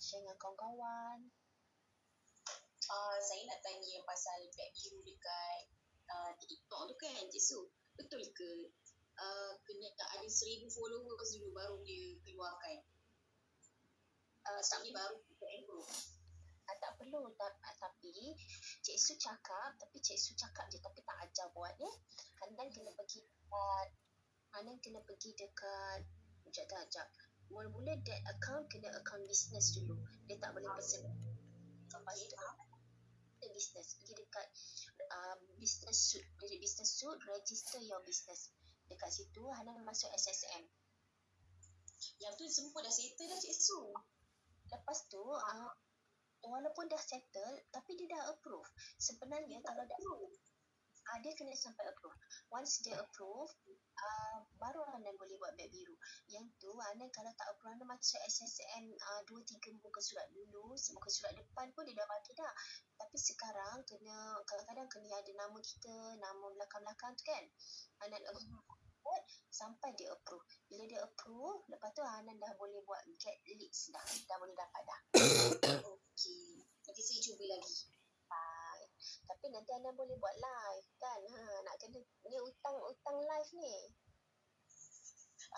share dengan kawan-kawan. Saya nak tanya pasal beg biru dekat TikTok tu kan, Cik Su. Betul ke kena ada 1,000 followers dulu baru dia keluarkan? Maksudnya baru kita improve. Tak perlu, tapi Cik Su cakap je tapi tak ajar buat ya. Hanan kena pergi dekat sekejap. Mula-mula that account kena account business dulu. Dia tak boleh personal. Lepas tu kita business pergi dekat business suit. Dari business suit register your business. Dekat situ Hanan masuk SSM. Yang tu semua dah settle dah, Cik Su. Lepas tu walaupun dah settle tapi dia dah approve. Sebenarnya kalau dah dia kena sampai approve. Once dia approve, baru Hanan boleh buat beg biru. Yang tu Hanan kalau tak approve, Hanan masuk SSM 2-3 muka surat dulu. Muka surat depan pun dia dah bagi dah. Tapi sekarang kadang-kadang kena ada nama kita, nama belakang-belakang tu kan. Hanan approve sampai dia approve. Bila dia approve, lepas tu Hanan dah boleh buat get leads dah. Dah boleh dapat dah. Okey. Nanti saya cuba lagi. Tapi nanti Hanan boleh buat live kan. Nak kena ni utang live ni.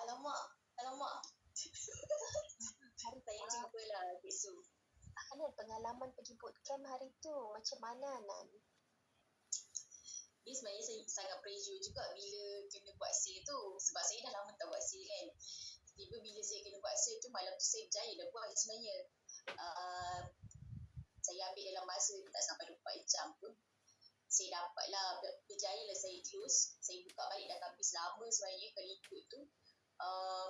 Alamak. Saya cubalah, Cik Su. Hanan pengalaman pergi bootcamp hari tu macam mana Hanan? Dia sebenarnya saya sangat pressure juga bila kena buat sale tu. Sebab saya dah lama tak buat sale kan. Tiba bila saya kena buat sale tu, malam tu saya berjaya dah buat sebenarnya. Saya ambil dalam masa tak sampai 24 jam pun. Saya dapatlah, berjaya lah saya close. Saya buka balik database lama sebenarnya kali ikut tu.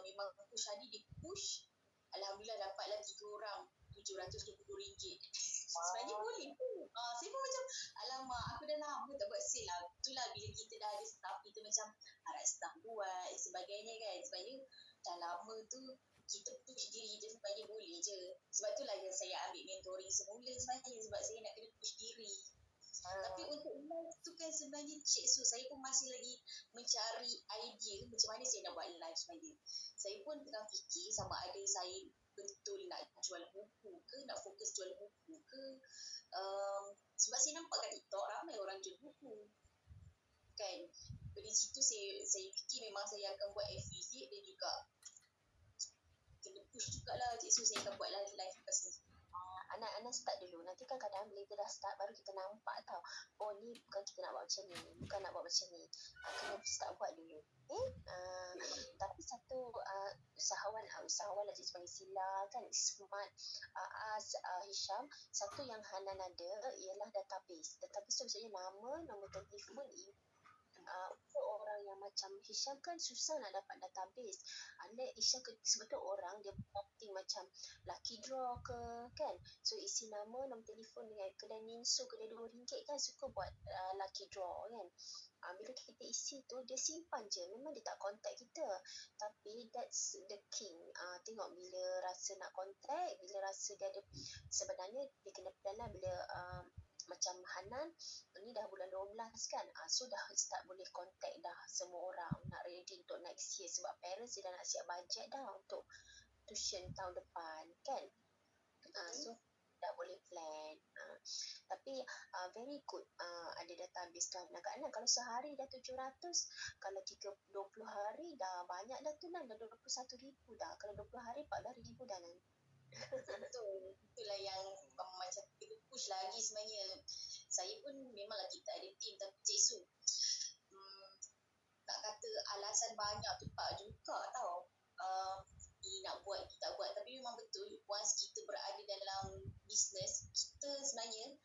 Memang push tadi dia push. Alhamdulillah dapatlah 3 orang RM720. Sebenarnya boleh pun. Saya pun macam, alamak, aku dah lama tak buat sale lah. Itulah bila kita dah ada staff kita macam harap staff buat sebagainya kan. Sebenarnya dah lama tu kita push diri je sebenarnya boleh je. Sebab itulah yang saya ambil mentoring semula sebenarnya. Sebab saya nak kena push diri. Tapi untuk live tu kan sebenarnya Cik Su, saya pun masih lagi mencari idea macam mana saya nak buat live sebenarnya. Saya pun tengah fikir sama ada saya betul nak jual buku ke, nak fokus jual buku ke. Sebab saya nampak kat TikTok ramai orang jual buku kan. Dari situ saya fikir memang saya akan buat affiliate dan juga kena push jugalah Cik Su, saya akan buat live lepas ni. Anak start dulu. Nanti kan kadang bila kita dah start baru kita nampak tau. Oh ni bukan kita nak buat macam ni. Bukan nak buat macam ni. Kena start buat dulu. Tapi satu usahawan lah cik panggil Sila kan, Smart, Hisham. Satu yang Hanan ada ialah database. Database tu maksudnya nama, nombor telefon, untuk orang yang macam Hisham kan susah nak dapat database. Hisham sebab tu orang dia posting macam lucky draw ke kan. So isi nama, nombor telefon dengan kedai Ninso, kedai RM2 kan suka buat lucky draw kan. Bila kita isi tu dia simpan je. Memang dia tak contact kita. Tapi that's the king. Tengok bila rasa nak contact, bila rasa dia ada, sebenarnya dia kena plan lah bila macam Hanan ni dah bulan 12 kan, so dah start boleh contact dah semua orang nak ready untuk next year. Sebab parents dia dah nak siap bajet dah untuk tuition tahun depan kan. So dah boleh plan. Tapi very good ada database kan. Anak-anak kalau sehari dah 700, kalau 20 hari dah banyak dah tu kan, dah 21,000 dah. Kalau 20 hari 14,000 dah kan. Betul. Itulah yang macam kita push lagi sebenarnya. Saya pun memanglah kita ada team, tapi Cik Su, nak kata alasan banyak tu tak juga tau. Ni nak buat, kita buat. Tapi memang betul, once kita berada dalam business, kita sebenarnya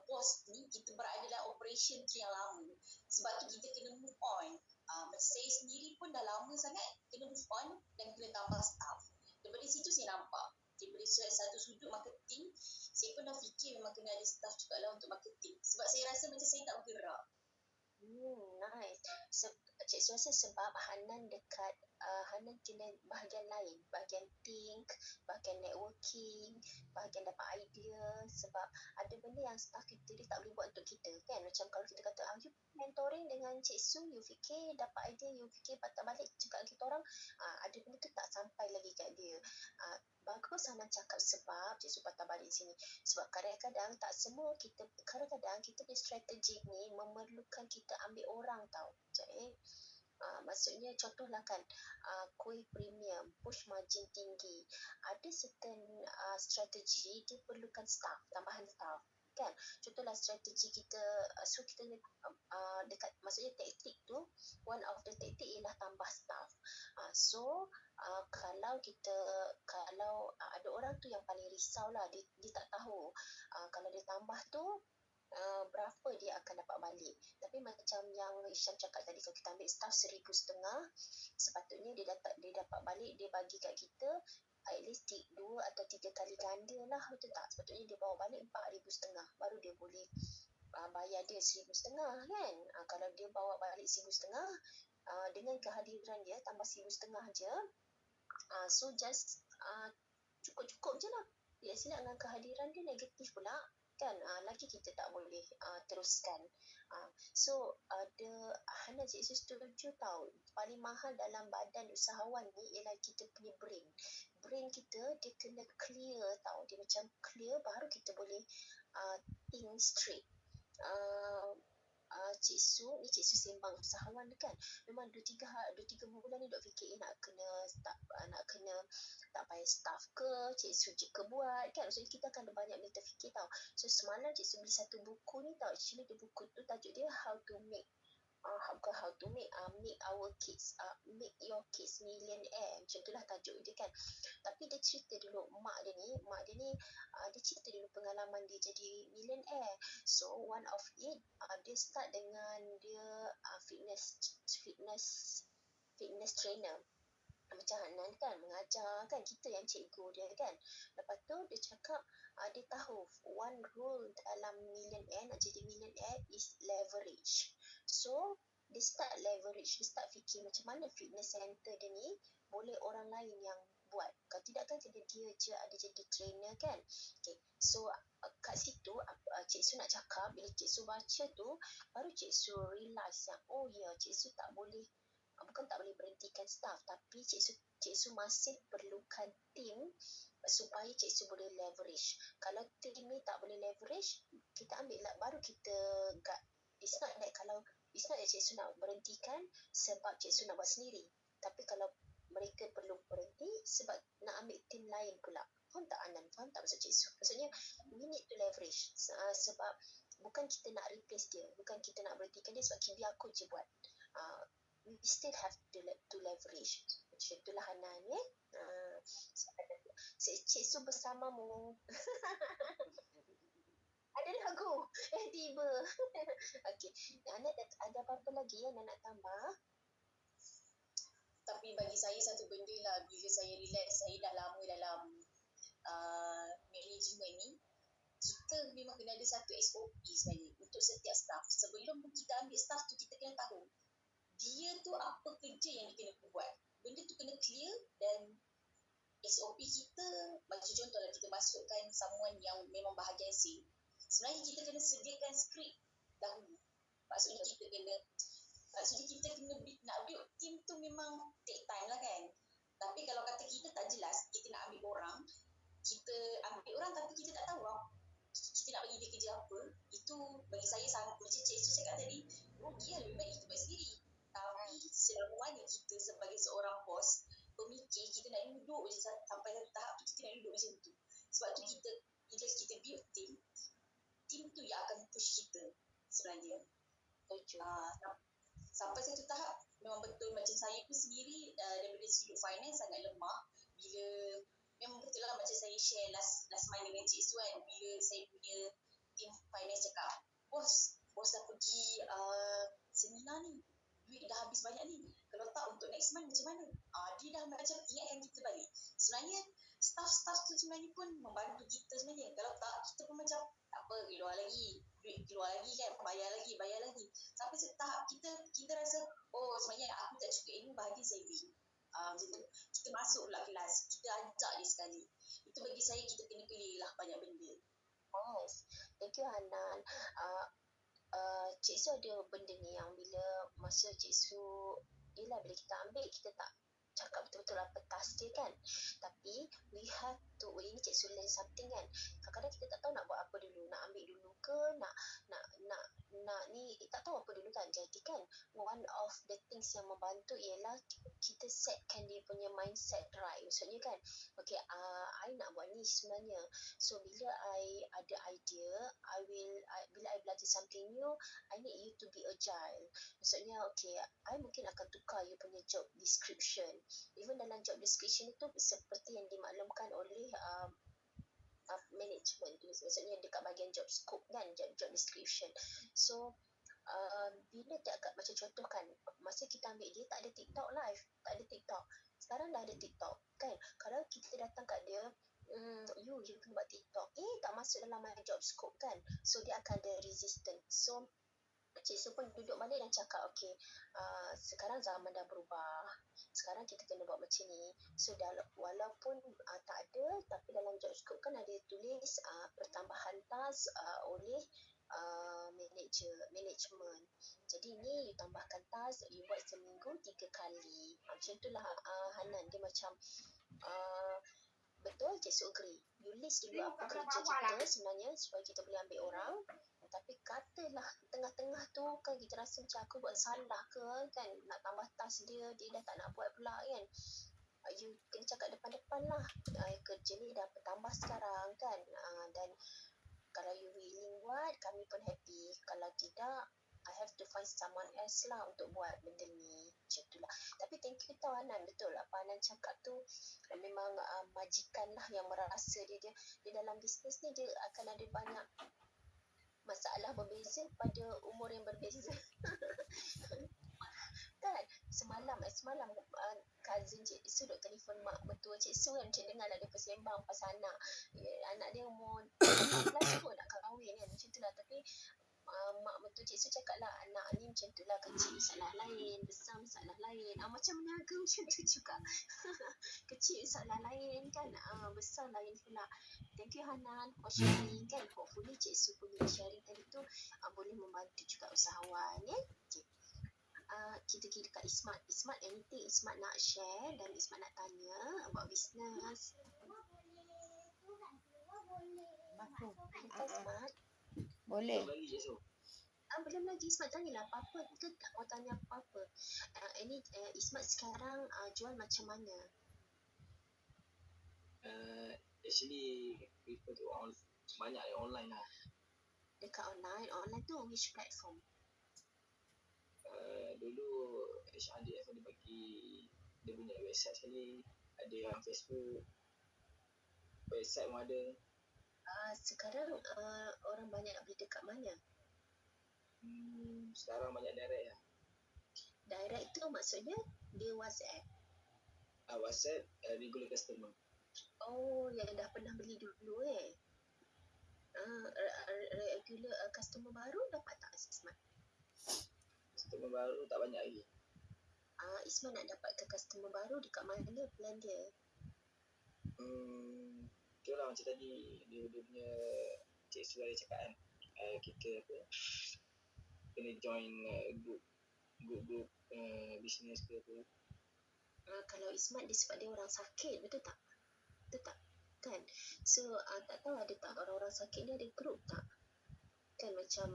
bos ni, kita berada dalam operation tu yang lama. Sebab tu kita kena move on. Macam saya sendiri pun dah lama sangat kena move on dan kena tambah staff. Daripada situ saya nampak, daripada satu sudut marketing, saya pun dah fikir memang kena ada staff juga lah untuk marketing. Sebab saya rasa macam saya tak bergerak. Nice. Cik Su rasa sebab Hanan dekat Hanan kena bahagian lain, bahagian think, bahagian networking thinking, bahagian dapat idea. Sebab ada benda yang staff kita dia tak boleh buat untuk kita kan. Macam kalau kita kata, you mentoring dengan Cik Su, you fikir dapat idea, you fikir patah balik cakap kita orang, ada benda tu tak sampai lagi kat dia. Bagus Hana cakap sebab Cik Su patah balik sini. Sebab kadang-kadang tak semua kita, kadang-kadang kita punya strategi ni memerlukan kita ambil orang tau. Maksudnya contohlah kan, kuih premium, push margin tinggi, ada certain strategi dia perlukan staff, tambahan staff kan. Contohlah strategi kita, so kita dekat, maksudnya taktik tu, one of the taktik ialah tambah staff. Kalau ada orang tu yang paling risau lah, dia tak tahu kalau dia tambah tu berapa dia akan dapat balik. Tapi macam yang Isyam cakap tadi, kalau kita ambil staff 1,500, sepatutnya dia dapat balik, dia bagi kat kita at least 2 atau 3 kali ganda lah, betul tak? Sepatutnya dia bawa balik 4,500 baru dia boleh bayar dia 1,500 kan. Kalau dia bawa balik 1,500 dengan kehadiran dia tambah 1,500 je, so just cukup-cukup je lah. Bila sini dengan kehadiran dia negatif pula kan, lagi kita tak boleh teruskan. So Hana Cik Su setuju tau, paling mahal dalam badan usahawan ni ialah kita punya brain kita, dia kena clear tau. Dia macam clear baru kita boleh think straight. Cik Su sembang usahawan kan, memang 2-3 bulan ni duk fikir nak kena tak payah staff ke, Cik Su je ke buat kan. Maksudnya kita akan ada banyak benda terfikir tau. So semalam Cik Su beli satu buku ni tau. Actually the buku tu tajuk dia make our kids, make your kids millionaire. Macam tu lah tajuk dia kan. Tapi dia cerita dulu mak dia ni dia cerita dulu pengalaman dia jadi millionaire. So one of it, dia start dengan dia fitness trainer macam Hanan kan, mengajar kan, kita yang cikgu dia kan. Lepas tu dia cakap dia tahu one rule dalam millionaire, nak jadi millionaire is leverage. So dia start leverage, dia start fikir macam mana fitness center dia ni boleh orang lain yang buat. Kalau tidak kan dia je ada jadi trainer kan. Okay. So kat situ Cik Su nak cakap, bila Cik Su baca tu baru Cik Su realise yang Cik Su bukan tak boleh berhentikan staff, tapi Cik Su masih perlukan team supaya Cik Su boleh leverage. Kalau team ni tak boleh leverage, kita ambil lah, baru kita it's not that Cik Su nak berhentikan sebab Cik Su nak buat sendiri, tapi kalau mereka perlu berhenti sebab nak ambil team lain pula. Faham tak Anan? Faham tak maksud Cik Su? Maksudnya we need to leverage, sebab bukan kita nak replace dia, bukan kita nak berhentikan dia sebab biar aku je buat. We still have to leverage. Macam itulah Hanan ya. Cik Su bersamamu. Ada lagu. Tiba. Okey. Anak ada apa-apa lagi yang nak tambah? Tapi bagi saya satu benda lah, bila saya relax, saya dah lama dalam management ni, kita memang kena ada satu SOP sebenarnya untuk setiap staff. Sebelum kita ambil staff tu, kita kena tahu dia tu apa kerja yang dia kena buat. Benda tu kena clear, dan SOP kita, macam contohlah kita masukkan someone yang memang bahagian sale. Sebenarnya kita kena sediakan skrip dahulu. Maksudnya kita kena nak build team tu memang take time lah kan. Tapi kalau kata kita tak jelas, kita nak ambil orang tapi kita tak tahu kita nak bagi dia kerja apa, itu bagi saya sangat, macam Cik Su cakap tadi, dia lebih baik kita buat sendiri. Tapi selama mana kita sebagai seorang bos pemikir, kita nak duduk je sampai satu tahap tu, kita nak duduk macam tu. Sebab tu bila kita build team tu yang akan push kita sebenarnya. Sampai satu tahap memang betul, macam saya pun sendiri daripada sudut finance sangat lemah. Bila memang betul lah, macam saya share last month dengan Cik Su kan, bila saya punya team finance cakap, bos dah pergi seminar ni, duit dah habis banyak ni, kalau tak untuk next month macam mana? Dia dah macam ingatkan kita balik. Sebenarnya staff tu sebenarnya pun membantu kita sebenarnya. Kalau tak, kita pun macam tak apa, duit keluar lagi kan, bayar lagi. Sampai setahap kita rasa, sebenarnya aku tak cukup ini, bahagian saving. Macam tu, kita masuk pula kelas, kita ajak dia sekali. Itu bagi saya kita kena clear lah banyak benda. Yes. Thank you Hanan. Cik Su ada benda ni yang bila masa Cik Su, yelah bila kita ambil kita tak cakap betul-betul apa task dia kan. Tapi we have to, ini Cik Su learn something kan. Kadang-kadang kita tak tahu nak buat apa dulu, nak ambil dulu ke, nak ni tak tahu apa dulu kan. Jadi kan one of the things yang membantu ialah kita setkan dia punya mindset right. Maksudnya kan, okay, I nak buat ni sebenarnya. So bila I ada idea, bila I belajar something new, I need you to be agile. Maksudnya okay, I mungkin akan tukar you punya job description. Even dalam job description itu seperti yang dimaklumkan oleh management tu, maksudnya dekat bahagian job scope kan, job description. So bila dekat macam contoh kan, masa kita ambil dia tak ada TikTok live, tak ada TikTok. Sekarang dah ada TikTok kan. Kalau kita datang kat dia, you kena buat TikTok, tak masuk dalam my job scope kan. So dia akan ada resistance. So Cik Su pun duduk balik dan cakap, okay, sekarang zaman dah berubah. Sekarang kita kena buat macam ni. So walaupun tak ada, tapi dalam job scope kan ada tulis pertambahan task oleh management. Jadi ni you tambahkan task, you buat seminggu 3 kali. Macam itulah Hanan, dia macam betul Cik Su agree. You list dulu apa kerja kita sebenarnya supaya kita boleh ambil orang. Tapi katalah tengah-tengah tu kan kita rasa macam aku buat salah ke kan, nak tambah task dia dah tak nak buat pula kan. You kena cakap depan-depan lah, kerja ni dah bertambah sekarang kan, dan kalau you willing buat, kami pun happy. Kalau tidak, I have to find someone else lah untuk buat benda ni. Macam tu lah. Tapi thank you tau Hanan, betul apa Hanan cakap tu, memang majikan lah yang merasa dia dalam bisnes ni dia akan ada banyak masalah berbeza pada umur yang berbeza. Kan semalam cousin Cik Su duk telefon mak mertua Cik Su kan, macam dengar lah dia bersembang pasal anak dia umur 14 kot nak kahwin kan, macam tu lah. Tapi mak mertua Cik Su cakap lah, anak ni macam tu lah, kecil masalah lain, besar masalah lain. Macam meniaga macam tu juga. Kecil masalah lain kan, besar lain pula. Thank you Hanan for sharing kan. Hopefully Cik Su punya sharing tadi tu boleh membantu juga usahawan ya. Okay. Kita pergi dekat Ismat. Ismat, anything Ismat nak share dan Ismat nak tanya about business? Kita Ismat. Boleh. Belum lagi Ismat, tanyalah apa-apa ke tak mau tanya apa-apa. Ismat sekarang jual macam mana? Actually prefer to banyak yang online lah. Dekat online tu which platform? Dulu HRDF ada bagi dia punya website sekali, ada yang Facebook, website pun ada. Sekarang orang banyak beli dekat mana? Sekarang banyak direct lah. Direct tu maksudnya dia WhatsApp? WhatsApp regular customer. Oh, yang dah pernah beli dulu regular customer baru dapat tak Ismat? Customer baru tak banyak lagi. Ismat nak dapatkan customer baru dekat mana plan dia? Okay lah, macam tadi dia punya Cik Su ada cakap kan, kita kena join group business ke apa. Kalau Ismat dia sebab dia orang sakit, betul tak? Kan? So tak tahu ada tak orang-orang sakit ni ada group tak? Kan macam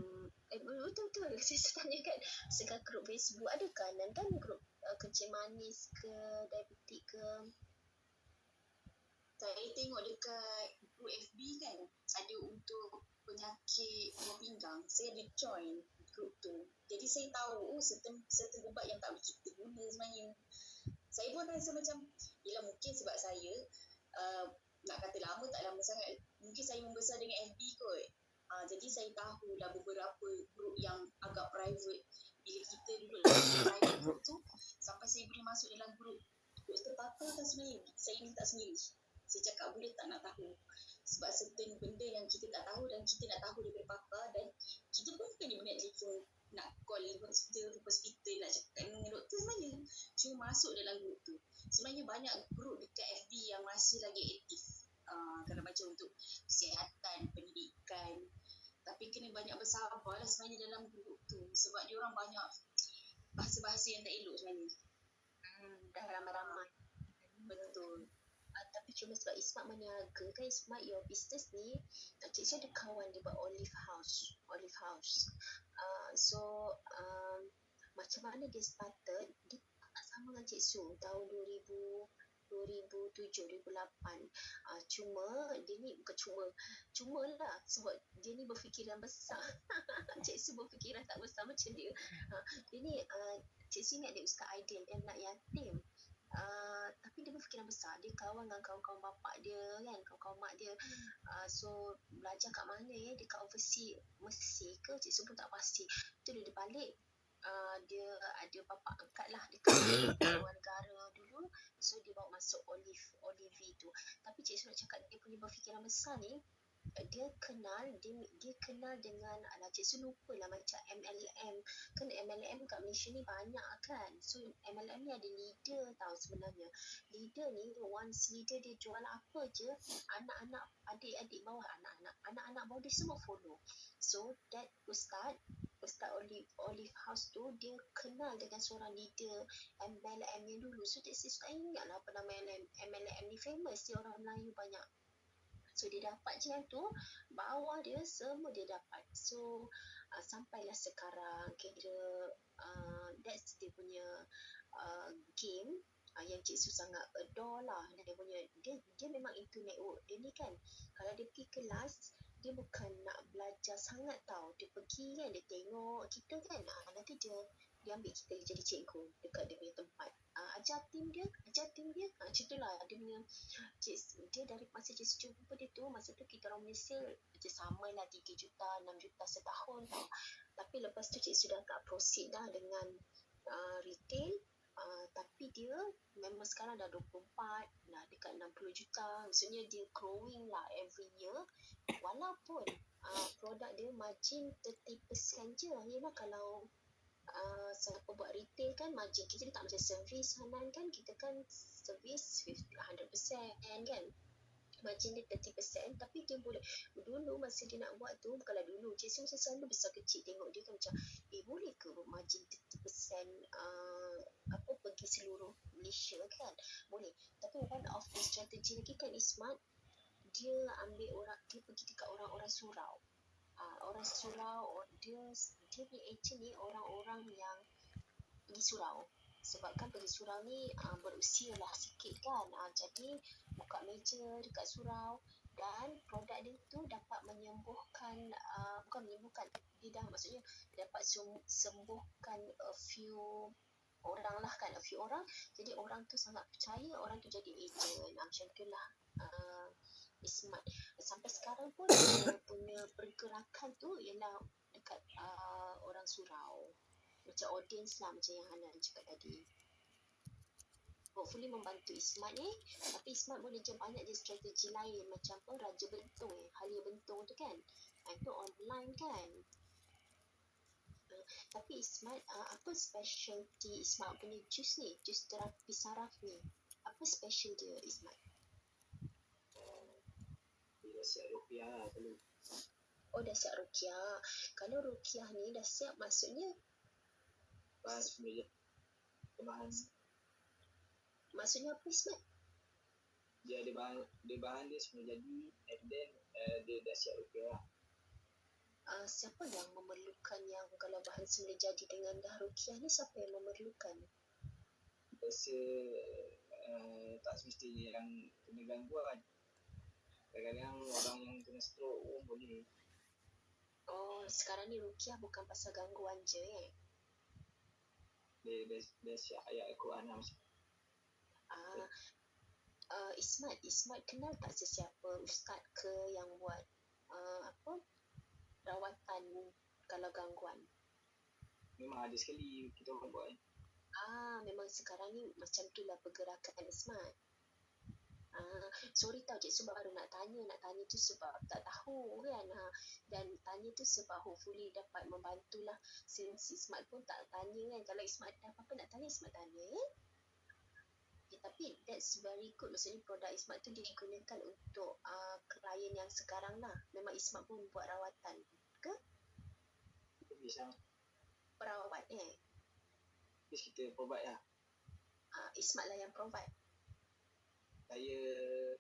betul-betul saya tanya kan, segala group Facebook ada kan group kencing manis ke, diabetik ke? Saya tengok dekat group FB kan, ada untuk penyakit buah pinggang. Saya ada join group tu. Jadi saya tahu certain ubat yang tak boleh kita guna sebenarnya. Saya pun rasa macam, yelah mungkin sebab saya nak kata lama tak lama sangat, mungkin saya membesar dengan FB kot. Jadi saya tahu dah beberapa group yang agak private. Bila kita duduk dalam private group tu, sampai saya boleh masuk dalam group doktor papa kan, sebenarnya saya minta sendiri. Saya cakap boleh tak nak tahu, sebab certain benda yang kita tak tahu dan kita nak tahu daripada papa, dan kita pun bukan dia nak telefon, nak call hospital nak cakap dengan doktor sebenarnya. Cuma masuk dalam group tu. Sebenarnya banyak group dekat FB yang masih lagi aktif. kalau macam untuk kesihatan, pendidikan. Tapi kena banyak bersabar lah sebenarnya dalam grup tu. Sebab dia orang banyak bahasa-bahasa yang tak elok sebenarnya. Dah ramai-ramai. Betul. Tapi cuma sebab Ismat meniaga kan, Ismat your business ni, Cik Su ada kawan dia buat Olive House. So macam mana dia started, dia tak sama dengan Cik Su tahun 2007, 2008. Cuma dia ni bukan cuma lah, sebab dia ni berfikiran besar. Cik Su berfikiran tak besar macam dia. Dia ni Cik Su ingat dia Ustaz Aidil M. Nak Yatim. Tapi dia berfikiran besar. Dia kawan dengan kawan-kawan bapak dia kan, kawan-kawan mak dia. So belajar kat mana dekat overseas Mesir ke, Cik Su pun tak pasti. Tu dia balik, dia ada bapak angkat lah dekat luar negara dulu. So dia bawa masuk Olive tu. Tapi Cik Su nak cakap dia punya berfikiran besar ni, dia kenal dengan Cik Su lupa lah macam MLM. Kan MLM kat Malaysia ni banyak kan. So MLM ni ada leader tau sebenarnya. Leader ni, once leader dia jual apa je, anak-anak, adik-adik bawah, anak-anak bawah dia semua follow. So that Ustaz Olive House tu, dia kenal dengan seorang leader MLM ni dulu. So Cik Su tak ingat lah apa nama MLM ni, famous dia, orang Melayu banyak. So dia dapat je yang tu, bawah dia semua dia dapat. So sampailah sekarang, kira that's dia punya game yang Cik Su sangat adore lah. Dia memang into network. Dia ni kan, kalau dia pergi kelas, dia bukan nak belajar sangat tau. Dia pergi kan, dia tengok kita kan, nanti dia ambil kita jadi cikgu dekat dia punya tempat. Ajar tim dia macam tu lah. Dia dari masa Cik Su jumpa dia tu, masa tu kita orang Malaysia macam sama lah, 3 juta, 6 juta setahun tau. Tapi lepas tu Cik Su dah tak proceed dah dengan retail. Tapi dia memang sekarang dah 24, dah dekat 60 juta. Maksudnya dia growing lah every year. Walaupun produk dia margin 30% je. Yelah kalau siapa buat retail kan, margin kita tak macam servis Hanan kan. Kita kan servis 100% kan, margin dia 30%. Tapi dia boleh, dulu masa dia nak buat tu, bukanlah dulu, Cik Su macam selalu besar kecil tengok dia kan, macam boleh ke margin 30% pergi seluruh Malaysia kan, boleh. Tapi one of the strategy lagi kan Ismat, dia ambil orang, dia pergi dekat orang-orang surau. Orang surau, dia ni actually orang-orang yang pergi surau. Sebab kan pergi surau ni berusia lah sikit kan. Jadi buka meja dekat surau, dan produk dia tu dapat menyembuhkan, bukan menyembuhkan, dia dah maksudnya dapat sembuhkan a few orang lah kan, a few orang. Jadi orang tu sangat percaya, orang tu jadi agent. Macam tu lah Ismat. Sampai sekarang pun dia punya pergerakan tu ialah dekat orang surau. Macam audience lah, macam yang Hanan cakap tadi. Hopefully membantu Ismat ni. Tapi Ismat boleh je banyak je strategi lain, macam apa, Raja Bentong, Halia Bentong tu kan, itu online kan. Tapi Ismat, apa specialty Ismat punya jus ni, jus terapi saraf ni, apa special dia Ismat? Dia siap rupiah lah perlu. Oh, dah siap rukiah. Kalau rukiah ni dah siap, maksudnya Bahan semula je. Maksudnya apa Ismat? Dia ada bahan dia semula jadi, and then dia dah siap rupiah lah. Siapa yang memerlukan, yang kalau bahan semula jadi dengan dah rukiah ni, siapa yang memerlukan? Rasa tak semestinya yang kena gangguan. Kadang-kadang orang yang kena stroke pun boleh. Oh, sekarang ni rukiah bukan pasal gangguan je Dia siap ayat Al-Quran lah. Ismat kenal tak sesiapa ustaz ke yang buat rawatan kalau gangguan? Memang ada sekali kita orang buat. Memang sekarang ni macam tu lah pergerakan Ismat. Sorry tau Cik Su baru nak tanya tu sebab tak tahu kan. Dan tanya tu sebab hopefully dapat membantulah. Since Ismat pun tak tanya kan. Kalau Ismat ada apa-apa nak tanya, Ismat tanya tapi that's very good. Maksudnya produk Ismat tu digunakan untuk klien yang sekarang lah. Memang Ismat pun buat rawatan ke? Bisa. Perawat Terus kita provide lah. Ismat lah yang provide. Saya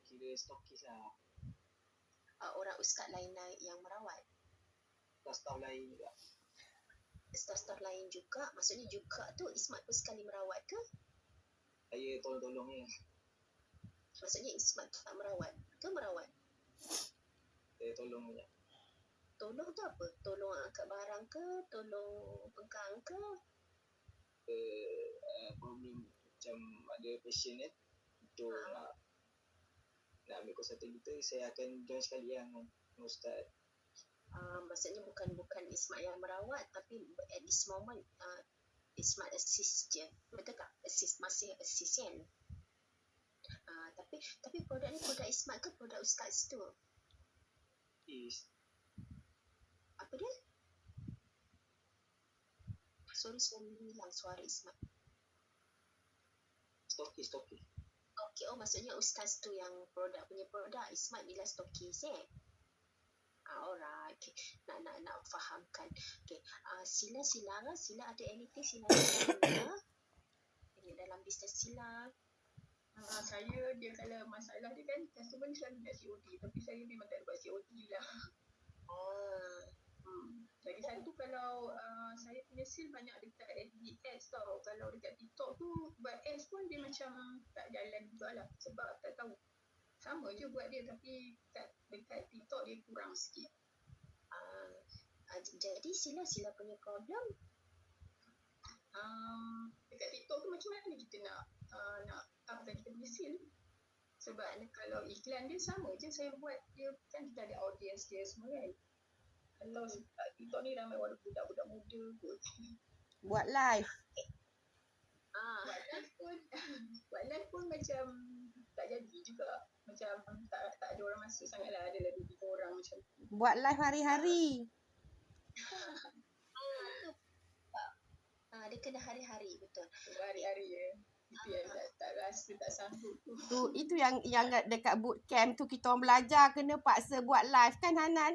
kira stokis lah. Orang ustaz lain yang merawat. Staff lain juga. Staff lain juga. Maksudnya juga tu Ismat pun sekali merawat ke? Saya tolong-tolong je. Maksudnya Ismat tak merawat ke merawat? Saya tolong je. Tolong tu apa? Tolong angkat barang ke? Tolong pegang ke? Problem macam ada passion untuk nak ambil konsultan saya akan join sekali dengan ustaz. Maksudnya bukan Ismat yang merawat, tapi at this moment Ismat assist je. Betul tak? Masih assist kan? Tapi produk ni produk Ismat ke produk ustaz tu? Apa dia? Sorry hilang suara Ismat. Stokis. Okay, maksudnya ustaz tu yang punya produk Ismat bila stokis alright. Okay. Nak fahamkan. Okay. Sila ada anything sila ini dalam bisnes sila. Saya dia kalau masalah dia kan customer selalu nak COD, tapi saya memang tak buat COD lah. Lagi satu kalau saya punya sale banyak dekat FB ads tau. Kalau dekat TikTok tu buat ads pun dia macam tak jalan juga lah, sebab tak tahu. Sama je buat dia, tapi dekat TikTok dia kurang sikit. Jadi sila punya problem dekat TikTok tu macam mana kita nak upkan kita punya sale. Sebab kalau iklan dia sama je saya buat, dia kan kita ada audience dia semua kan. Kalau kat TikTok ni ramai budak-budak muda kot. Buat live. Buat live pun macam tak jadi juga. Macam tak ada orang masuk sangat lah. Ada lebih 3 orang macam tu. Buat live hari-hari. dia kena hari-hari, betul. Hari-hari je. Itu yang tak rasa tak sanggup tu. Itu yang dekat bootcamp tu kita orang belajar kena paksa buat live kan Hanan?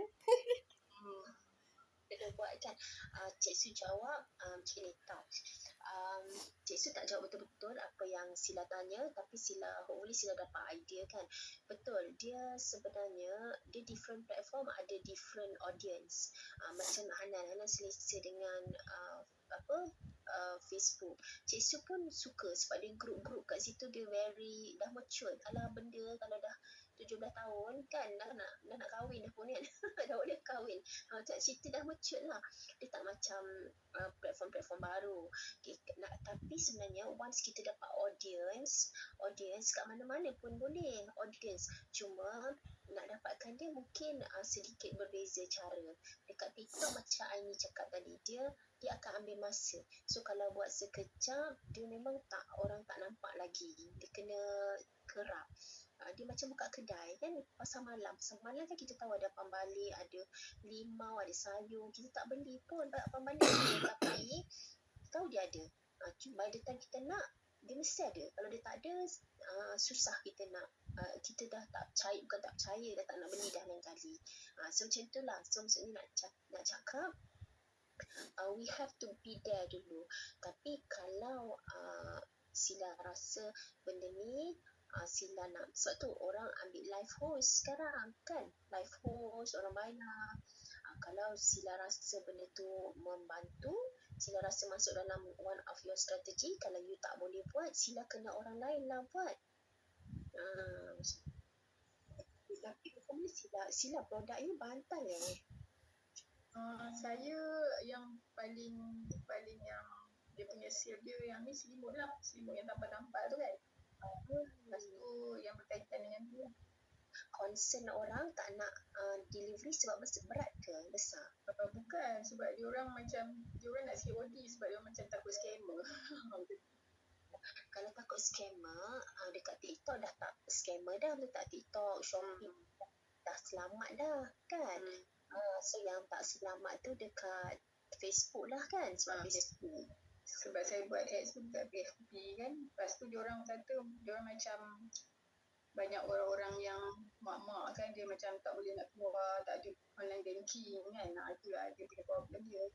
Kena buat kan. Cik Su jawab macam ni tau. Cik Su tak jawab betul-betul apa yang Sila tanya, tapi hopefully Sila dapat idea kan. Betul, dia sebenarnya dia different platform, ada different audience. Macam Hanan selesa dengan Facebook. Cik Su pun suka sebab dia group kat situ, dia dah mature. Alah benda kalau dah 17 tahun kan dah nak kahwin dah pun kan. Dah boleh kahwin. Macam cerita dah mature lah. Dia tak macam platform-platform baru. Okay, tapi sebenarnya once kita dapat audience kat mana-mana pun boleh audience. Cuma nak dapatkan dia mungkin sedikit berbeza cara. Dekat TikTok macam Aini cakap tadi, dia akan ambil masa. So kalau buat sekejap, dia memang orang tak nampak lagi. Dia kena kerap. Dia macam buka kedai kan, pasar malam kan kita tahu ada pambalik, ada limau, ada sayur. Kita tak beli pun pambalik ada, tapi tahu dia ada. By the time kita nak, dia mesti ada. Kalau dia tak ada, susah kita nak. Kita dah tak percaya, bukan tak percaya, dah tak nak beli dah lain kali. So macam tu lah. So maksudnya nak cakap, we have to be there dulu. Tapi kalau Sila rasa benda ni Sila nak, sebab tu orang ambil live host sekarang kan, live host orang bayar. Kalau Sila rasa benda tu membantu, Sila rasa masuk dalam one of your strategy, kalau you tak boleh buat, Sila kena orang lain lah buat. Tapi Sila produk ni bantal Saya yang paling yang dia punya sale dia yang ni selimut lah. Selimut yang tampal-tampal tu kan. Lepas tu yang berkaitan dengan tu lah. Concern orang tak nak delivery sebab berat ke besar? Bukan, sebab diorang nak COD sebab diorang macam takut scammer. Kalau takut scammer, dekat TikTok dah tak scammer dah. Dekat TikTok, Shopee dah selamat dah kan. So yang tak selamat tu dekat Facebook lah kan. Sebab Facebook Sebab saya buat ads tu dekat PFP kan. Lepas tu diorang kata, diorang macam banyak orang-orang yang mak-mak kan, dia macam tak boleh nak keluar, tak ada online banking kan. Itulah dia punya problem dia.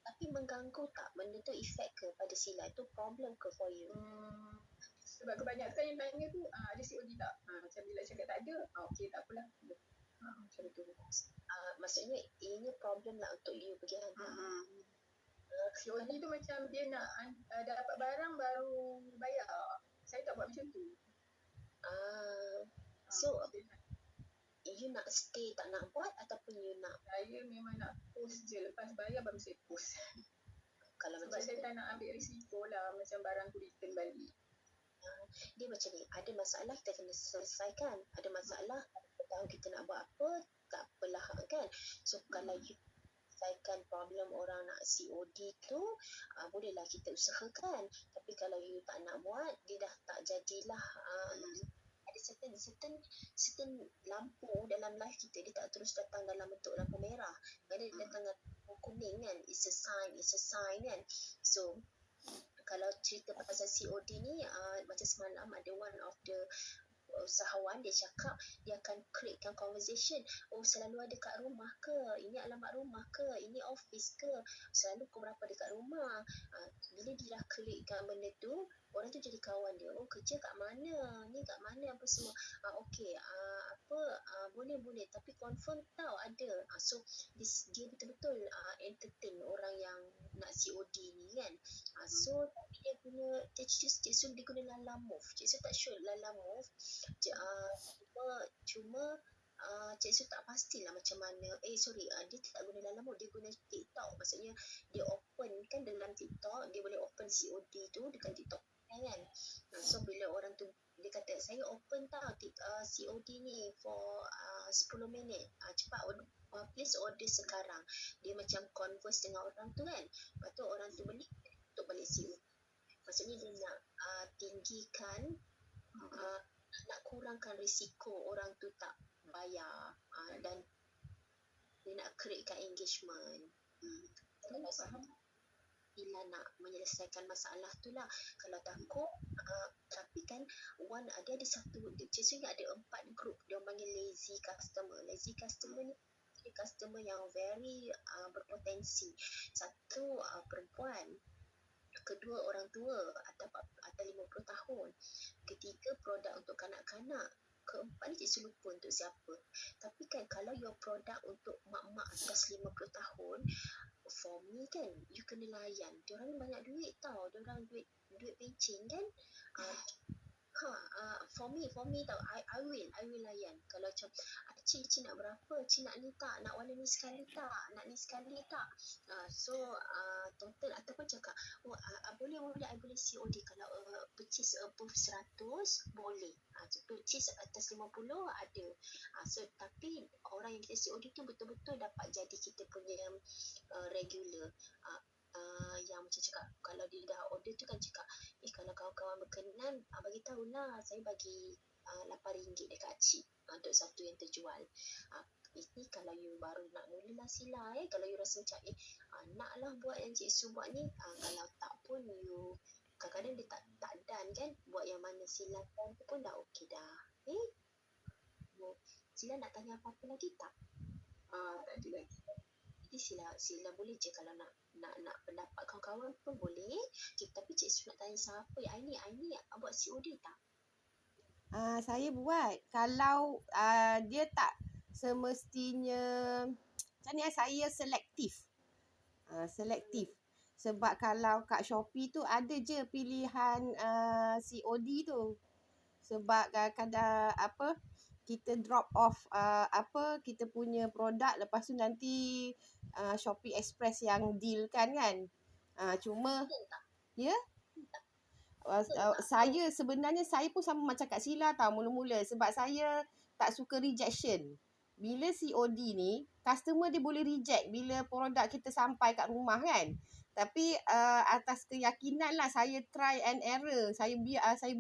Tapi mengganggu tak? Benda tu efek ke pada Sila? Itu problem ke for you? Sebab kebanyakan yang tanya tu, ada COD tak? Macam bila cakap tak ada, okey tak apalah. Macam tu. Maksudnya ini problem lah untuk you pergi hantar. COD tu macam dia nak dapat barang baru bayar. Saya tak buat macam tu. So you nak stay tak nak buat ataupun you nak? Saya memang nak post je, lepas bayar baru saya post. Kalau Sebab macam saya tak nak ambil risiko lah macam barang tu return balik. dia macam ni, ada masalah kita kena selesaikan, ada masalah kita tahu kita nak buat apa, tak apalah kan. So kalau you selesaikan problem orang nak COD tu, bolehlah kita usahakan. Tapi kalau you tak nak buat, dia dah tak jadilah. Ada certain lampu dalam life kita, dia tak terus datang dalam bentuk lampu merah. Dia datang dalam lampu kuning kan. It's a sign kan. So kalau cerita pasal COD ni, macam semalam ada one of the usahawan dia cakap dia akan createkan conversation. Selalu ada kat rumah ke? Ini alamat rumah ke? Ini office ke? Selalu pukul berapa dekat rumah? Bila dia dah createkan benda tu, orang tu jadi kawan dia. Kerja kat mana? Ni kat mana? Apa semua. Okey, boleh tapi confirm tau ada. So dia betul-betul entertain orang yang nak COD ni kan. So tapi dia guna dia guna Lala Move. Cik Su tak sure Lala Move. Cuma Cik Su tak pastilah macam mana. Dia tak guna Lala Move, dia guna TikTok. Maksudnya dia open kan dalam TikTok, dia boleh open COD tu dekat TikTok kan. So bila orang tu dia kata saya open tau COD ni for 10 minit. Cepat please order sekarang. Dia macam converse dengan orang tu kan. Lepas tu orang tu beli, tutup balik COD. Maksudnya dia nak tinggikan, nak kurangkan risiko orang tu tak bayar, dan dia nak createkan engagement. Bila nak menyelesaikan masalah tu lah. Kalau takut, tapi kan dia ada satu, biasanya ada 4 group, dia panggil lazy customer. Lazy customer ni customer yang very berpotensi. Satu, perempuan. Kedua, orang tua atas 50 tahun. Ketiga, produk untuk kanak-kanak. Keempat ni Cik lupa untuk siapa. Tapi kan kalau your produk untuk mak-mak atas 50 tahun, for me kan, you kena layan. Diorang ni banyak duit tau. Diorang duit pencen kan. For me tau, I will layan. Kalau macam Cik nak berapa? Cik nak ni tak? Nak warna ni sekali tak? Nak ni sekali tak? So total ataupun cakap boleh I boleh COD. Kalau purchase above 100 boleh. Purchase atas 50 ada. So tapi orang yang kita COD tu betul-betul dapat jadi kita punya regular. Yang macam cakap, kalau dia dah order tu kan cakap, kalau kawan-kawan berkenan, bagi tahulah, saya bagi RM8 dekat Cik untuk satu yang terjual. Ini kalau you baru nak mulalah Sila, kalau you rasa macam naklah buat yang Cik Su buat ni, kalau tak pun you kadang-kadang dia tak done kan, buat yang mana Sila dan tu pun dah okey dah. Sila nak tanya apa-apa lagi tak? Tak ada lagi. Jadi Sila boleh je kalau nak pendapat kawan-kawan pun boleh. Tapi Cik Su nak tanya siapa? Aini buat COD tak? Saya buat. Kalau dia tak semestinya, macam ni saya selektif. Sebab kalau kat Shopee tu ada je pilihan COD tu. Sebab kadang-kadang kita drop off kita punya produk, lepas tu nanti Shopee Express yang deal kan. Cuma saya sebenarnya saya pun sama macam Kak Sila tau mula-mula, sebab saya tak suka rejection. Bila COD ni, customer dia boleh reject bila produk kita sampai kat rumah kan. Tapi atas keyakinan lah, saya try and error. Saya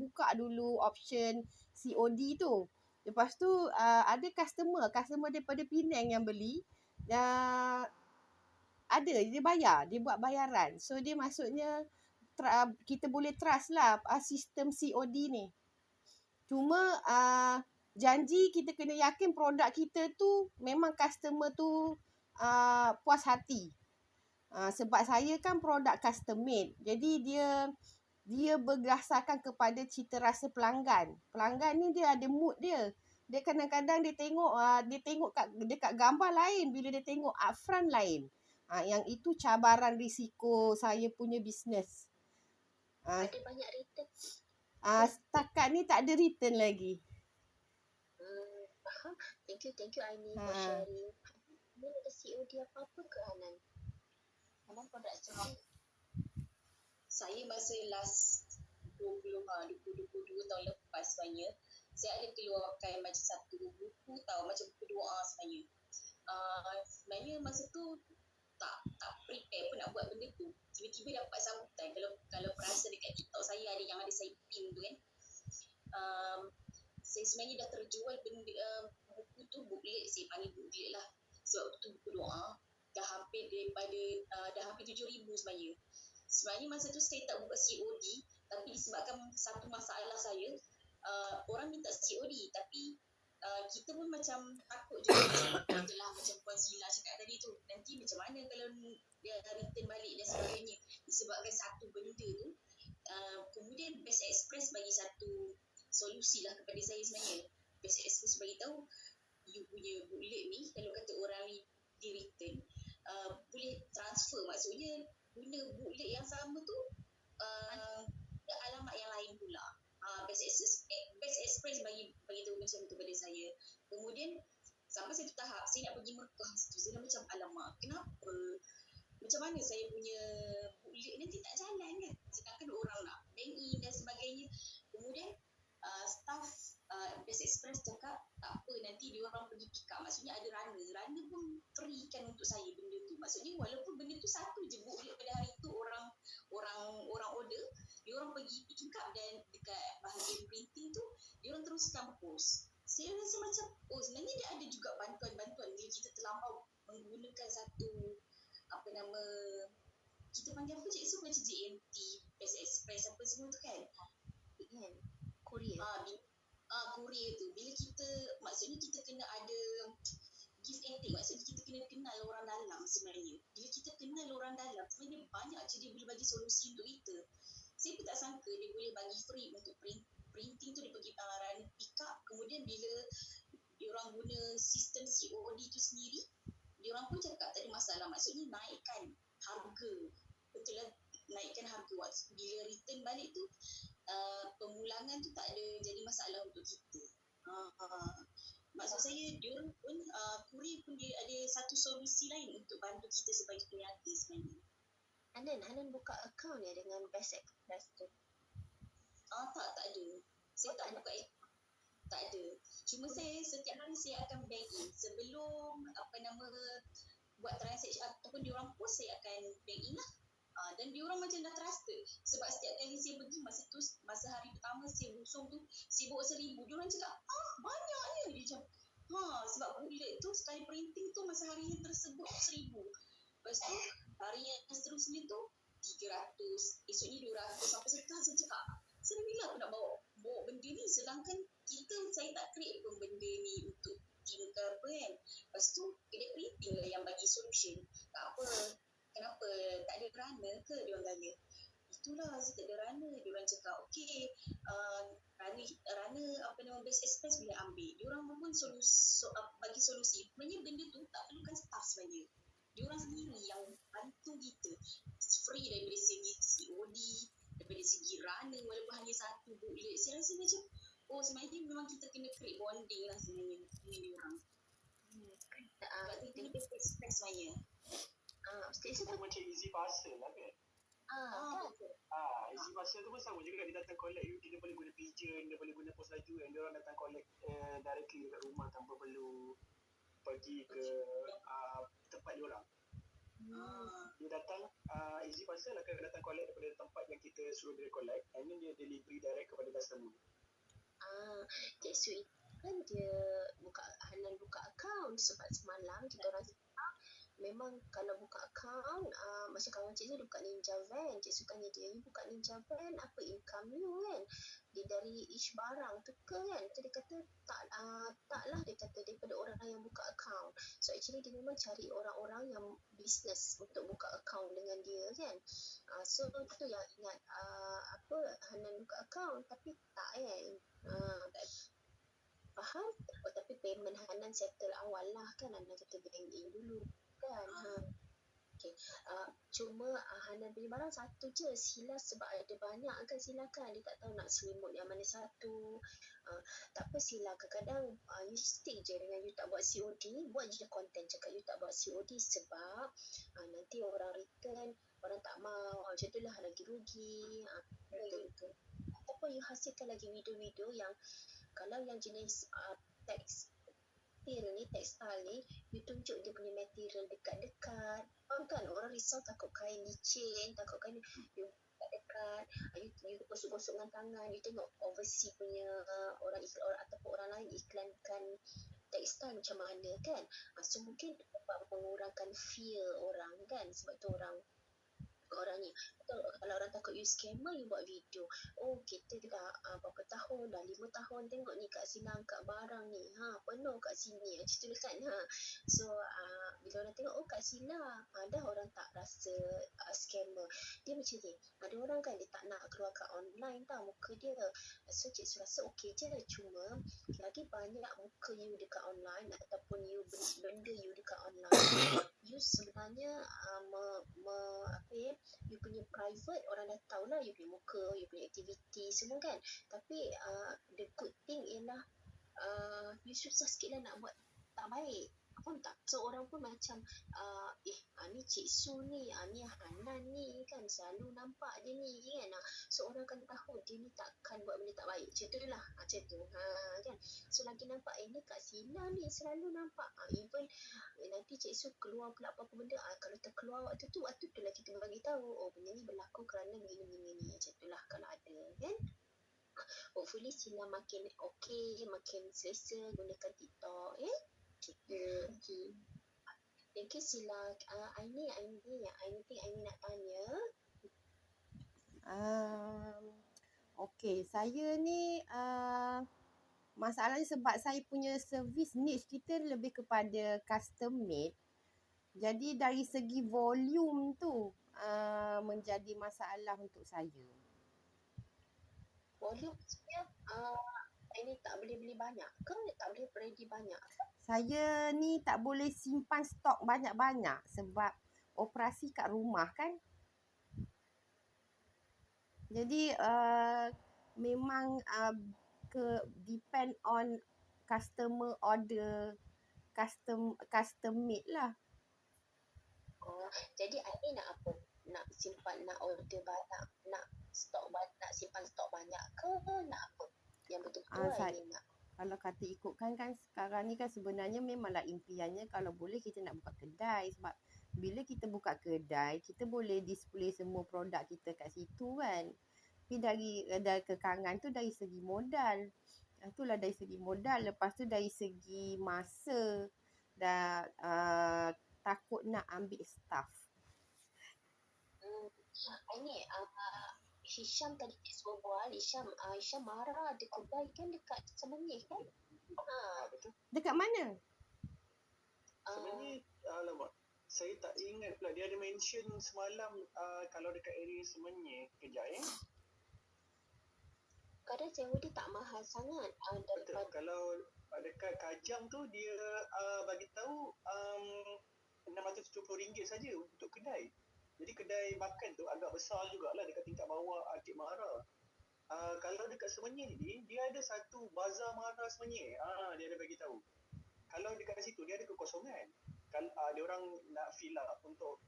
buka dulu option COD tu. Lepas tu ada customer daripada Penang yang beli. ada, dia bayar, dia buat bayaran. So dia maksudnya kita boleh trust lah sistem COD ni. Cuma janji kita kena yakin produk kita tu memang customer tu puas hati. Sebab saya kan produk custom made. Jadi dia berdasarkan kepada cita rasa pelanggan. Pelanggan ni dia ada mood dia. Dia kadang-kadang dia tengok dekat gambar lain, bila dia tengok upfront lain. Yang itu cabaran risiko saya punya bisnes. Ada banyak return. Setakat ni tak ada return lagi. Faham. Thank you Aini for sharing. Ni ada COD apa-apa ke Hanan? Hanan produk cantik. Saya masa last 22 tahun lepas sebenarnya, saya ada keluarkan macam satu buku macam buku doa sebenarnya. Sebenarnya masa tu tak prepare pun nak buat benda tu. Tiba-tiba dapat sambutan. Kalau perasan dekat TikTok saya ada yang ada saya pin tu kan. Saya sebenarnya dah terjual benda buku tu, booklet, saya panggil booklet lah. Sebab tu buku doa dah hampir 7,000 sebenarnya. Sebenarnya masa tu saya tak buka COD, tapi disebabkan satu masalah saya, orang minta COD tapi kita pun macam takut juga. Itulah macam Puan Sila cakap tadi tu, nanti macam mana kalau dia return balik dan sebagainya. Disebabkan satu benda tu, kemudian Best Express bagi satu solusi lah kepada saya sebenarnya. Best Express bagi tahu, you punya booklet ni kalau kata orang ni di return, boleh transfer, maksudnya guna booklet yang sama tu alamat yang lain pula. Best Express bagi tahu macam tu pada saya. Kemudian sampai satu tahap saya nak pergi Mekah situ, saya macam alamak, kenapa macam mana saya punya booklet nanti tak jalan kan, sedangkan orang nak bank in dan sebagainya. Kemudian staff Best Express cakap tak apa, nanti dia orang pergi pick up, maksudnya ada runner pun free kan untuk saya benda tu. Maksudnya walaupun benda tu satu je booklet pada hari tu orang order, dia orang pergi pick up dan dekat bahagian printing tu dia orang teruskan post. Saya rasa macam sebenarnya dia ada juga bantuan-bantuan bila kita terlampau menggunakan satu kita panggil apa cik, macam JNT, Best Express apa semua tu kan, Korea. Korea tu, bila kita, maksudnya kita kena ada give and take, maksudnya kita kena kenal orang dalam sebenarnya. Bila kita kenal orang dalam, sebenarnya banyak je dia boleh bagi solusi untuk kita. Saya pun tak sangka dia boleh bagi free untuk printing tu, dia pergi runner pick up. Kemudian bila dia orang guna sistem COD tu sendiri, dia orang pun cakap tak ada masalah, maksudnya naikkan harga. Betul lah, naikkan harga. Bila return balik tu, pemulangan tu tak ada jadi masalah untuk kita. Maksud saya, diorang pun Korea pun dia ada satu solusi lain untuk bantu kita sebagai peniaga sebenarnya. Hanan buka akaun ya dengan Best Express tu? Tak ada. Saya tak buka akaun. Tak ada. Cuma saya setiap hari saya akan bank in. Sebelum buat transaksi ataupun diorang post, saya akan bank in lah. Dan diorang macam dah trusted. Sebab setiap kali saya pergi masa hari pertama saya busung tu, saya bawa 1,000. Diorang cakap, banyaknya. Dia macam, sebab booklet tu sekali printing tu masa hari yang tersebut 1,000. Lepas tu hari yang seterusnya tu 300, esoknya 200. Sampai saya cakap, saya bila aku nak bawa benda ni, sedangkan saya tak create pun benda ni untuk team ke apa kan. Lepas tu kedai printing lah yang bagi solution. Tak apa, kenapa tak ada runner ke, dia orang tanya. Itulah, saya tak ada runner. Dia orang cakap okey, runner Best Express boleh ambil. Dia orang pun bagi solusi. Sebenarnya benda tu tak perlukan staff sebenarnya. Dia orang sendiri yang bantu kita. Free daripada segi COD, daripada segi runner, walaupun hanya satu booklet. Saya rasa macam sebenarnya memang kita kena create bonding lah sebenarnya dengan dia orang. Sebab tu kita Best Express sebenarnya. Sama macam Easy Parcel lah kan? Easy Parcel tu pun sama juga, dia datang collect you, kita boleh guna pigeon, dia boleh guna pos laju kan, dia orang datang collect directly dekat rumah tanpa perlu pergi ke tempat dia orang. Dia datang, Easy Parcel akan datang collect daripada tempat yang kita suruh dia collect, and then dia delivery direct kepada customer. Kan dia Hanan buka akaun sebab semalam kita orang memang kalau buka account, macam kawan cik tu dia buka Ninja Van, cik sukanya dia, you buka Ninja Van, apa income you kan? Dia dari each barang tu ke kan? So dia kata taklah, dia kata daripada orang yang buka account. So actually dia memang cari orang-orang yang business untuk buka account dengan dia kan. So tu yang ingat Hanan buka account tapi tak kan. Faham? Oh, tapi payment Hanan settle awal lah kan. Hanan kata bank in dulu kan. Okay. Cuma Hanan punya barang satu je. Sila sebab ada banyak kan Sila kan. Dia tak tahu nak selimut yang mana satu. Tak apa Sila. Kadang-kadang you stick je dengan you tak buat COD. Buat je content cakap you tak buat COD sebab nanti orang return, orang tak mau. Macam tu lah lagi rugi. Ataupun you hasilkan lagi video-video yang kalau yang jenis tekstil ni, you tunjuk dia punya material dekat-dekat. Faham kan? Orang risau takut kain licin, takut kain you dekat-dekat, you gosok-gosok dengan tangan, you tengok overseas punya orang ataupun orang lain iklankan tekstil macam mana kan. So mungkin dapat mengurangkan fear orang kan, sebab tu orang ni kalau orang takut you scammer, you buat video. Oh kita dah berapa tahun dah, 5 tahun tengok ni Kak Sila angkat barang ni, penuh kat sini macam tu kan. So bila orang tengok oh Kak Sila, dah orang tak rasa scammer. Dia macam ni, ada orang kan dia tak nak keluar kat online tau muka dia. So cik rasa okey je, cuma lagi banyak muka you dekat online ataupun you beli benda you dekat online, you sebenarnya you punya private orang dah tahu lah you punya muka, you punya aktiviti semua kan. Tapi the good thing ialah you susah sikit lah nak buat tak baik. Faham tak? So orang pun macam ni Cik Su ni, ni Hanan ni kan selalu nampak dia ni kan. So orang akan tahu dia ni takkan buat benda tak baik. Macam tu lah. Macam tu. Kan? So lagi nampak ni Kak Sila ni selalu nampak. Even nanti Cik Su keluar pula apa-apa benda. Kalau terkeluar waktu tu lah kita bagi tahu. Oh benda ni berlaku kerana begini-begini. Macam tu lah kalau ada kan. Hopefully Sila makin okey, makin selesa gunakan TikTok. Okay. Thank you Sila. Aini nak tanya. Okay, saya ni masalahnya sebab saya punya service niche kita lebih kepada custom made. Jadi dari segi volume tu menjadi masalah untuk saya. Volume maksudnya ini tak boleh beli banyak ke? Tak boleh ready banyak? Saya ni tak boleh simpan stok banyak-banyak sebab operasi kat rumah kan. Jadi memang depend on customer order, custom made lah. Jadi Aini nak apa? Nak simpan, nak order banyak, nak stok banyak, nak simpan stok banyak ke nak apa? Yang betul-betul Aini nak. Kalau kata ikutkan kan sekarang ni kan sebenarnya memanglah impiannya kalau boleh kita nak buka kedai. Sebab bila kita buka kedai, kita boleh display semua produk kita kat situ kan. Tapi dari kekangan tu dari segi modal. Itulah dari segi modal. Lepas tu dari segi masa dan takut nak ambil staff. Ini Hisham tadi kita bual, Hisham marah ada kedai kan dekat Semenyih kan? Betul. Dekat mana? Sebenarnya alamak, saya tak ingat pula. Dia ada mention semalam kalau dekat area Semenyih. Kejap kadang sewa dia tak mahal sangat. Betul. Kalau dekat Kajang tu dia bagi tahu RM670 saja untuk kedai. Jadi kedai makan tu agak besar jugalah dekat tingkat bawah Arkid Mahara. Kalau dekat Semenyih ni, dia ada satu bazar Mahara Semenyih. Dia ada bagi tahu. Kalau dekat situ dia ada kekosongan. Kalau dia orang nak fill up untuk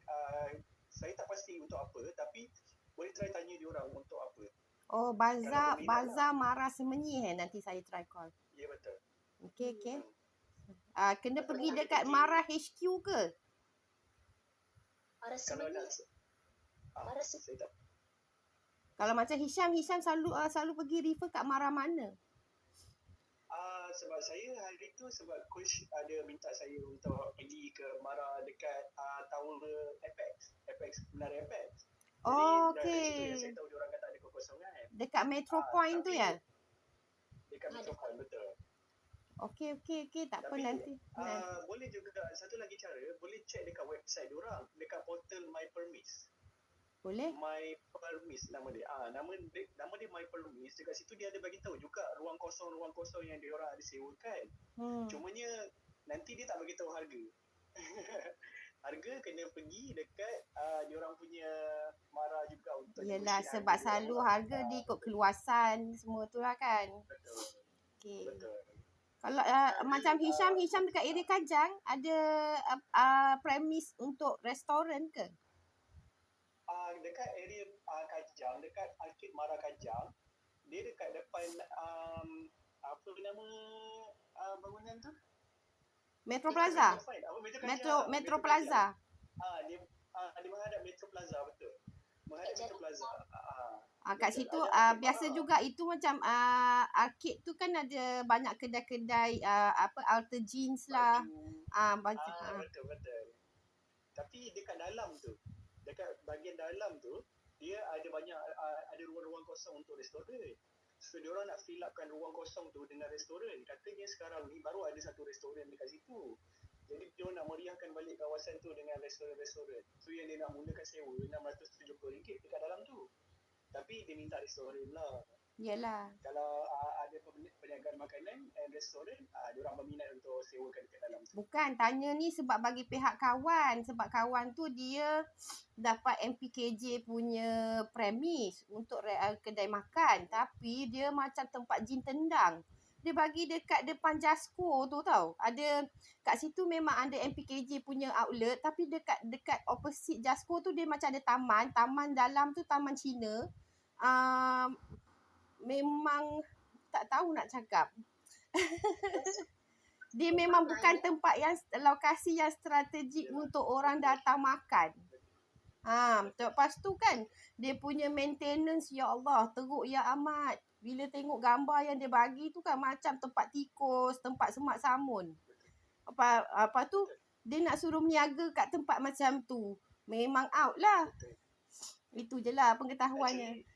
saya tak pasti untuk apa, tapi boleh try tanya dia orang untuk apa. Oh, bazar Mahara Semenyih nanti saya try call. Ya betul. Okey. Kena pergi dekat Mahara HQ ke? Kalau nak saya tak. Kalau macam Hisham selalu pergi refer kat Mahara mana? sebab saya hari tu sebab coach ada minta saya untuk pergi ke Mara dekat tower Apex Menara Apex. Oh, Jadi dari situ yang saya okey. tahu diorang kata ada kekosongan. Dekat Metro Point tu Tapi ya? dekat Metro Point, betul. Okey. Tak apa Tapi nanti. boleh juga satu lagi cara, boleh check dekat website diorang, dekat portal My Permis. Boleh? My Permis nama dia. Nama dia My Permis. Dekat situ dia ada bagi tahu juga ruang kosong yang diorang ada sewakan. Cumanya nanti dia tak bagi tahu harga. Harga kena pergi dekat diorang punya Mara juga untuk Yelah, negotiate sebab harga selalu diorang. harga dia ikut keluasan semua tu lah kan. Betul. Okey. Betul. Kalau macam Hisham dekat area Kajang ada premis untuk restoran ke? Dekat area Kajang, dekat Arcade Mara Kajang, dia dekat depan apa nama bangunan tu? Metro Plaza. Metro Metro Plaza. Dia menghadap Metro Plaza, betul. Menghadap Metro Plaza. Kat betul. situ Ada Arcade biasa Mara. juga itu macam arcade tu kan ada banyak kedai-kedai alter jeans lah. Baju. Betul. Tapi dekat dalam tu, dekat bahagian dalam tu, dia ada banyak ada ruang-ruang kosong untuk restoran. So diorang nak fill upkan ruang kosong tu dengan restoran. Katanya sekarang ni baru ada satu restoran dekat situ. Jadi diorang nak meriahkan balik kawasan tu dengan restoran-restoran. So yang dia nak mulakan sewa RM670 dekat dalam tu. Tapi dia minta restoran lah. Yelah. Kalau ada perniagaan makanan dan restoran, diorang berminat untuk sewakan dekat dalam tu. Bukan, tanya ni sebab bagi pihak kawan. Sebab kawan tu dia dapat MPKJ punya premis untuk kedai makan. Tapi dia macam tempat jin tendang. Dia bagi dekat depan Jasko tu tau. Ada kat situ memang ada MPKJ punya outlet. Tapi dekat opposite Jasko tu dia macam ada taman. Taman dalam tu taman Cina. Memang tak tahu nak cakap. Dia memang bukan tempat yang lokasi yang strategik untuk orang datang makan. Lepas tu kan dia punya maintenance, ya Allah, teruk ya amat. Bila tengok gambar yang dia bagi tu kan macam tempat tikus, tempat semak samun. Apa tu dia nak suruh berniaga kat tempat macam tu. Memang out lah. Itu je lah pengetahuannya.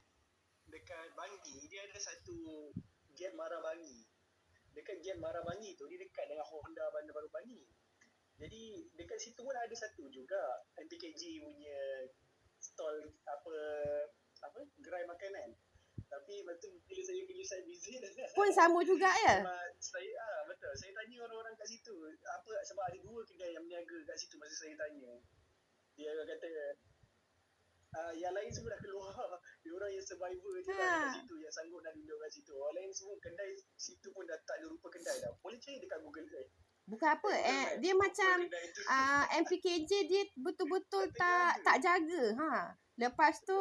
Dekat Bangi, dia ada satu Gap Mara Bangi. Dekat Gap Mara Bangi tu, dia dekat dengan Honda Bandar Baru Bangi. Jadi, dekat situ pun ada satu juga MPKG punya stall gerai makanan. Tapi lepas tu bila saya pergi site visit pun sama juga ya? Betul. Saya tanya orang-orang kat situ. Sebab ada 2 kedai yang berniaga kat situ masa saya tanya. Dia kata yang lain semua dah keluar. Dia orang yang survivor je lah kat situ, yang sanggup nak duduk kat situ. Orang lain semua kedai situ pun dah tak ada rupa kedai dah. Boleh cari dekat Google Earth. Bukan apa, dia macam MPKJ dia betul-betul tak jaga. Lepas tu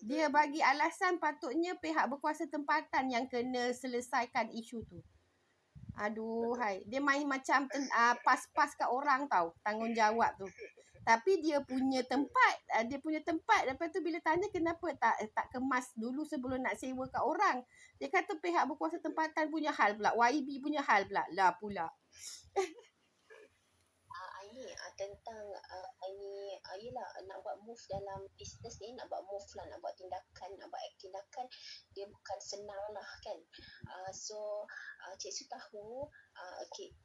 dia bagi alasan patutnya pihak berkuasa tempatan yang kena selesaikan isu tu. Aduhai, dia main macam pas-pas kat orang tau, tanggungjawab tu. Tapi dia punya tempat, lepas tu bila tanya kenapa tak kemas dulu sebelum nak sewa kat orang. Dia kata pihak berkuasa tempatan punya hal pula, YB punya hal pula. Lah pula. Ini tentang ini yelah nak buat move dalam business ni, nak buat move lah, nak buat tindakan dia bukan senang lah kan. So Cik Su tahu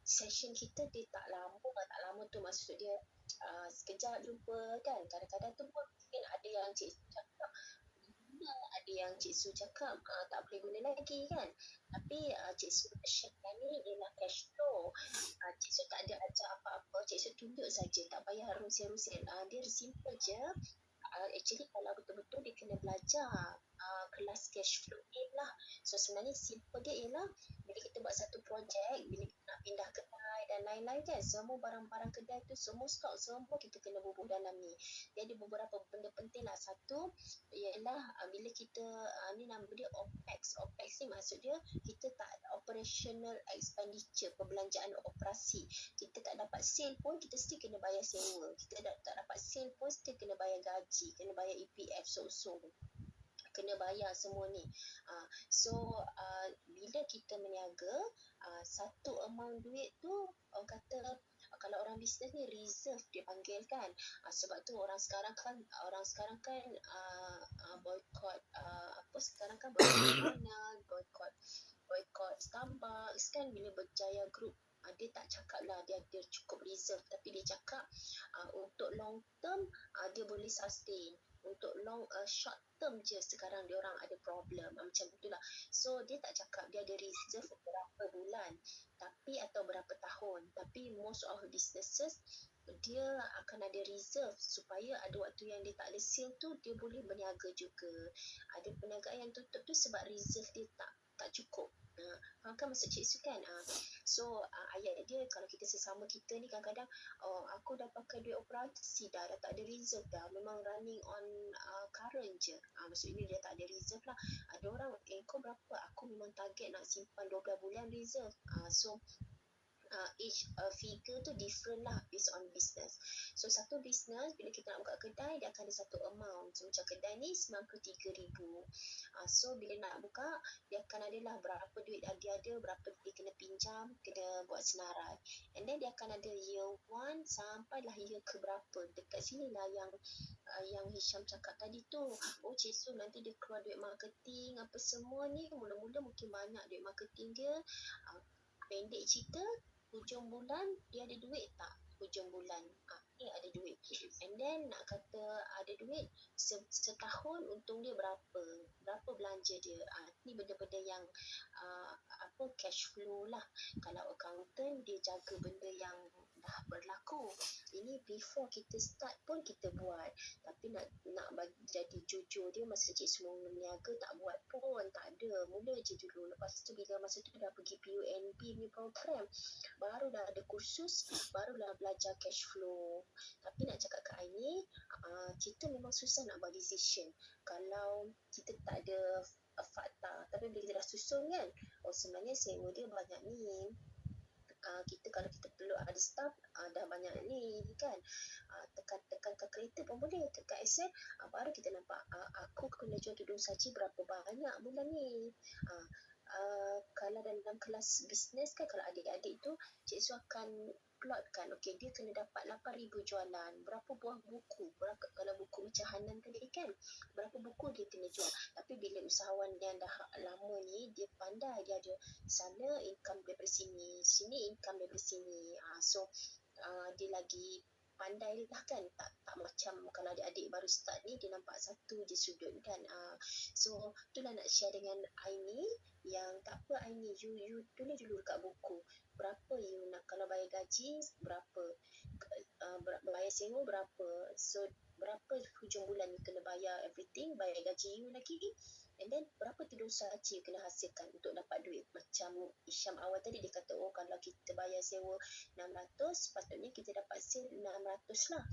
session kita dia tak lama tu, maksud dia sekejap jumpa kan. Kadang-kadang tu pun mungkin ada yang Cik Su cakap ada yang Cik Su cakap tak boleh guna lagi kan. Tapi Cik Su share ni ialah cash flow. Cik Su tak ada ajar apa-apa, Cik Su tunjuk saja, tak payah rusin-rusin. Dia simple je. Actually kalau betul-betul dia kena belajar kelas cash flow ni lah. So sebenarnya simple dia ialah bila kita buat satu projek, bila kita nak pindah kedai dan lain-lain kan, semua barang-barang kedai tu, semua stok semua kita kena bubuh dalam ni. Dia ada beberapa benda penting lah. Satu ialah bila kita ni nama dia OPEX. OPEX ni maksud dia kita tak operational expenditure, perbelanjaan operasi. Kita tak dapat sale pun kita still kena bayar sewa. Kita tak dapat sale pun still kena bayar gaji, kena bayar EPF so-so kena bayar semua ni. So bila kita berniaga, satu amount duit tu orang kata kalau orang bisnes ni reserve dia panggil kan. Sebab tu orang sekarang kan boycott apa sekarang kan boycott McDonald, boycott Starbucks kan, bila Berjaya Group dia tak cakap lah dia ada cukup reserve, tapi dia cakap untuk long term dia boleh sustain. Untuk short term je sekarang dia orang ada problem macam itulah. So dia tak cakap dia ada reserve berapa bulan atau berapa tahun, tapi most of businesses dia akan ada reserve supaya ada waktu yang dia tak ada sale tu dia boleh berniaga juga. Ada perniagaan yang tutup tu sebab reserve dia tak cukup. Faham kan maksud Cik Su kan? So ayat dia kalau kita sesama kita ni kadang-kadang aku dah pakai duit operasi dah tak ada reserve dah, memang running on current je. Maksudnya dia tak ada reserve lah. Ada orang kau berapa? Aku memang target nak simpan 12 bulan reserve. So each figure tu different lah based on business. So satu business bila kita nak buka kedai dia akan ada satu amount. So macam kedai ni 93,000. So bila nak buka dia akan adalah berapa duit dia ada, berapa dia kena pinjam, kena buat senarai. And then dia akan ada year 1 sampailah year ke berapa. Dekat sini lah yang Hisham cakap tadi tu. Cik Su nanti dia keluar duit marketing apa semua ni, mula-mula mungkin banyak duit marketing dia. Pendek cerita hujung bulan dia ada duit tak? Hujung bulan dia ada duit. And then nak kata ada duit setahun untung dia berapa belanja dia. Ni benda-benda yang cash flow lah. Kalau accountant dia jaga benda yang dah berlaku. Ini before kita start pun kita buat. Tapi nak bagi jadi jujur dia masa Cik semua berniaga tak buat pun, tak ada. Mula je dulu. Lepas tu bila masa tu dah pergi PUNB ni program, barulah ada kursus, barulah belajar cash flow. Tapi nak cakap ke Aini, kita memang susah nak buat decision kalau kita tak ada fakta. Tapi bila kita dah susun kan, sebenarnya sewa dia banyak ni. Kalau kita perlu ada staff dah banyak ni kan, tekan kalkulator pun boleh, tekan Excel baru kita nampak aku kena jual tudung saji berapa banyak bulan ni. Kalau dalam kelas bisnes kan, kalau adik-adik tu Cik Su akan plotkan, okey dia kena dapat 8,000 jualan, berapa buah buku, kalau buku macam Hanan tadi kan, berapa buku dia kena jual. Tapi bila usahawan yang dah lama ni dia pandai, dia ada sana income daripada sini income daripada sini. So dia lagi pandai lah kan, tak macam kalau adik-adik baru start ni dia nampak satu je sudut kan. So itulah nak share dengan Aini yang tak apa Aini, you tulis dulu dekat buku berapa you nak, kalau bayar gaji berapa, bayar sewa berapa, so berapa hujung bulan you kena bayar everything, bayar gaji you lagi, and then berapa tudung saji you kena hasilkan untuk dapat duit. Macam Isham awal tadi dia kata kalau kita bayar sewa 600 sepatutnya kita dapat sale 600 lah.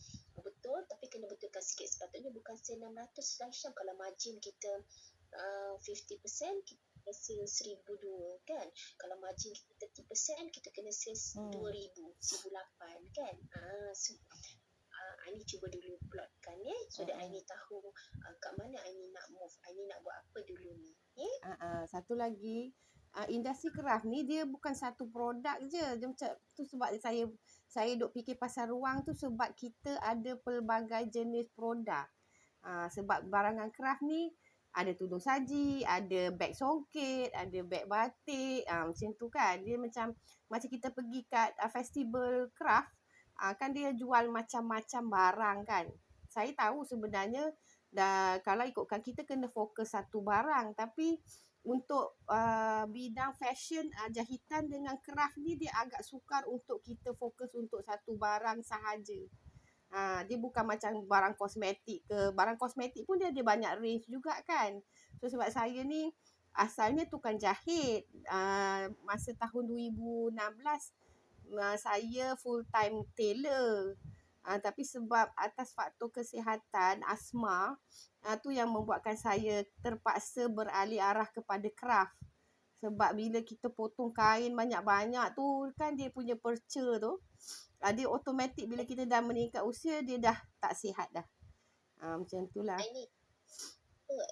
Betul, tapi kena betulkan sikit, sepatutnya bukan sale 600 lah Isham. Kalau margin kita 50% kita sale 1,002 kan. Kalau margin kita 30% kita kena sale 2,000, 1,008 kan. So Aini cuba dulu plotkan so that Aini tahu kat mana Aini nak move, Aini nak buat apa dulu ni. Satu lagi, industri craft ni dia bukan satu produk je. Dia macam tu sebab saya duk fikir pasal ruang tu, sebab kita ada pelbagai jenis produk. Sebab barangan craft ni ada tudung saji, ada beg songket, ada beg batik, macam tu kan. Dia macam kita pergi kat festival craft, kan dia jual macam-macam barang kan. Saya tahu sebenarnya kalau ikutkan kita kena fokus satu barang, tapi untuk bidang fashion, jahitan dengan craft ni dia agak sukar untuk kita fokus untuk satu barang sahaja. Dia bukan macam barang kosmetik ke. Barang kosmetik pun dia ada banyak range juga kan. So sebab saya ni asalnya tukang jahit. Masa tahun 2016 saya full time tailor. Tapi sebab atas faktor kesihatan, asma, tu yang membuatkan saya terpaksa beralih arah kepada craft. Sebab bila kita potong kain banyak-banyak tu kan dia punya perca tu, dia automatik bila kita dah meningkat usia dia dah tak sihat dah. Macam itulah.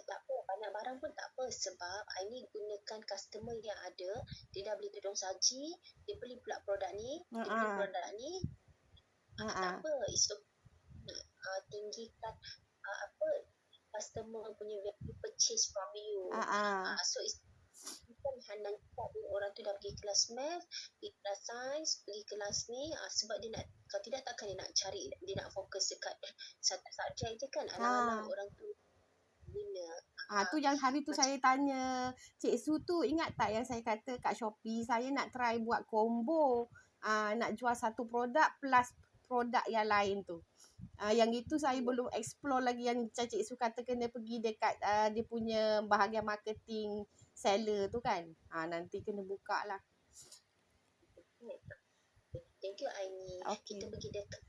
tak apa. Banyak barang pun tak apa. Sebab I ni gunakan customer yang ada. Dia dah beli tudung saji. Dia beli pula produk ni. Dia beli produk ni. Tak apa. It's okay. Tinggikan customer punya value purchase from you. So it's bukan handang kita orang tu dah pergi kelas math, pergi kelas sains, pergi kelas ni sebab dia nak, kalau tidak takkan dia nak cari, dia nak fokus dekat satu subjek je kan. Alang-alang orang tu guna. Tu yang hari tu saya tanya Cik Su tu, ingat tak yang saya kata kat Shopee saya nak try buat combo, nak jual satu produk plus produk yang lain tu. Yang itu saya belum explore lagi, yang Cik Su kata kena pergi dekat dia punya bahagian marketing seller tu kan. Nanti kena buka lah. Thank you Aini. Okay. Kita pergi dekat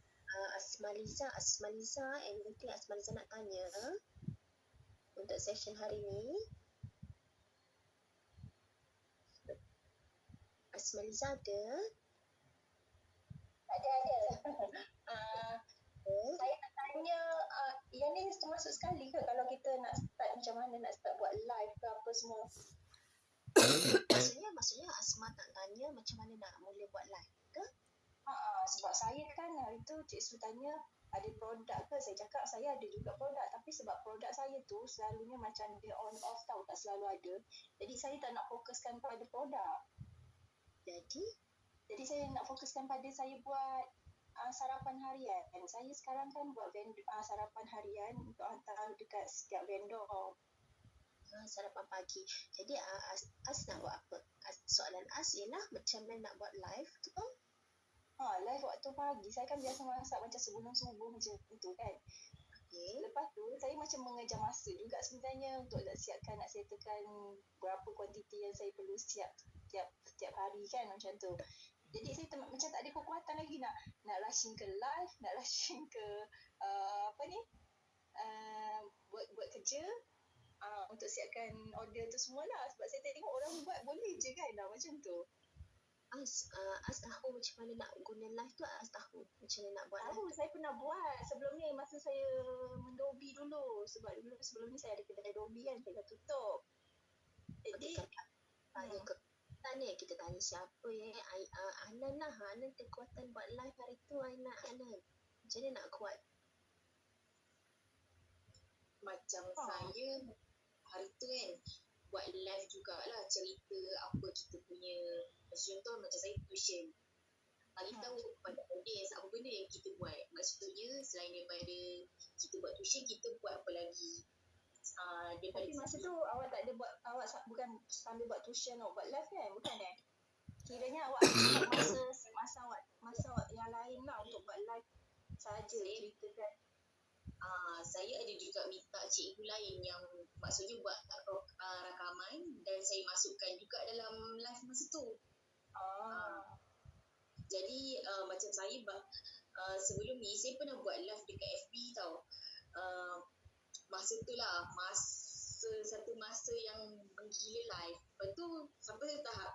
Asmaliza and nanti Asmaliza nak tanya untuk session hari ni. Asmaliza ada? Ada. Saya nak tanya, yang ni termasuk sekali ke kalau kita nak start macam mana, nak start buat live ke apa semua? Maksudnya Asma tak tanya macam mana nak mula buat live ke? Sebab saya kan hari tu Cik Su tanya ada produk ke, saya cakap saya ada juga produk, tapi sebab produk saya tu selalunya macam dia on off tau, tak selalu ada. Jadi saya tak nak fokuskan pada produk. Jadi saya nak fokuskan pada saya buat sarapan harian. Saya sekarang kan buat sarapan harian untuk hantar dekat setiap vendor. Sarapan pagi. Jadi As nak buat apa? Soalan As ialah macam mana nak buat live tu? Live waktu pagi. Saya kan biasa masak macam sebelum subuh macam tu kan. Okay. Lepas tu saya macam mengejar masa juga sebenarnya untuk nak settlekan berapa kuantiti yang saya perlu setiap hari kan macam tu. Jadi saya macam tak ada kekuatan lagi nak rushing ke live, nak rushing ke buat kerja untuk siapkan order tu semualah. Sebab saya tengok orang buat boleh je kan macam tu. As tahu macam mana nak guna live tu. As tahu macam mana nak buat live. Tahu, saya pernah buat sebelum ni masa saya mendobi dulu. Sebab dulu sebelum ni saya ada kedai dobi kan, saya dah tutup. Jadi tanya kita tanya siapa Anan lah. Anan kekuatan buat live hari tu. Anan macam mana nak kuat? Macam saya hari tu kan buat live jugalah, cerita apa kita punya, contoh macam saya tuition, bagi tahu kepada audience apa benda yang kita buat. Maksudnya selain daripada kita buat tuition, kita buat apa lagi. Tapi masa tu awak tak ada buat, awak bukan sambil buat tuition awak buat live kan, bukan kiranya awak ada masa awak yang lain lah untuk buat live saja ceritakan. Saya ada juga minta cikgu lain yang maksudnya buat rakaman dan saya masukkan juga dalam live masa tu. Jadi macam saya sebelum ni saya pernah buat live dekat FB tau. Masa tu lah satu masa yang menggila live. Lepas tu sampai tahap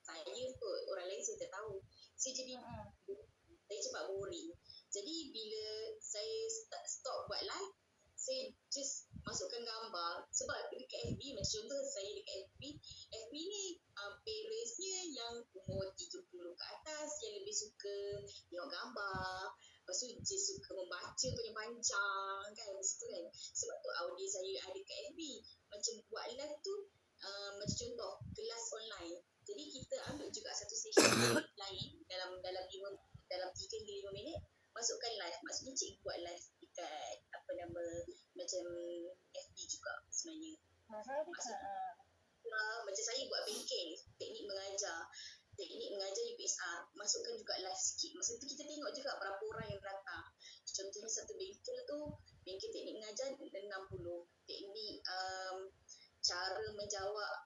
saya kot, orang lain saya tak tahu. Saya jadi saya cepat boring. Jadi bila saya stop buat live, saya just masukkan gambar. Sebab dekat FB, macam contoh saya dekat FB ni parents-nya yang umur 30 ke atas, yang lebih suka tengok gambar. Lepas tu dia suka membaca panjang kan, masa tu kan. Sebab tu audience saya ada kat FB. Macam buat live tu, macam contoh kelas online. Jadi kita ambil juga satu session lain dalam 3-5 minit, masukkan live. Maksudnya cikgu buat live dekat macam FB juga sebenarnya. Macam saya buat bengkel, teknik mengajar UPSR, masukkan juga live sikit. Masa tu kita tengok juga berapa orang yang datang. Contohnya satu bengkel tu, bengkel teknik mengajar 60, teknik cara menjawab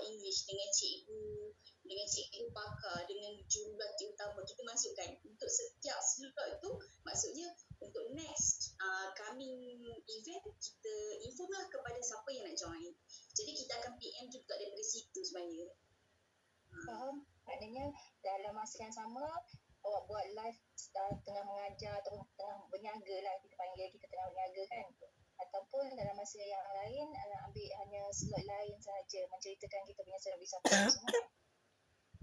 English dengan cikgu pakar, dengan jurulatih utama, kita masukkan untuk setiap slot tu. Maksudnya untuk next coming event, kita inform lah kepada siapa yang nak join. Jadi kita akan PM juga daripada situ sebenarnya. Faham? Maknanya dalam masa yang sama awak buat live tengah mengajar atau tengah berniaga lah, kita panggil kita tengah berniaga kan, ataupun dalam masa yang lain ambil hanya slot lain sahaja menceritakan kita punya servis apa semua.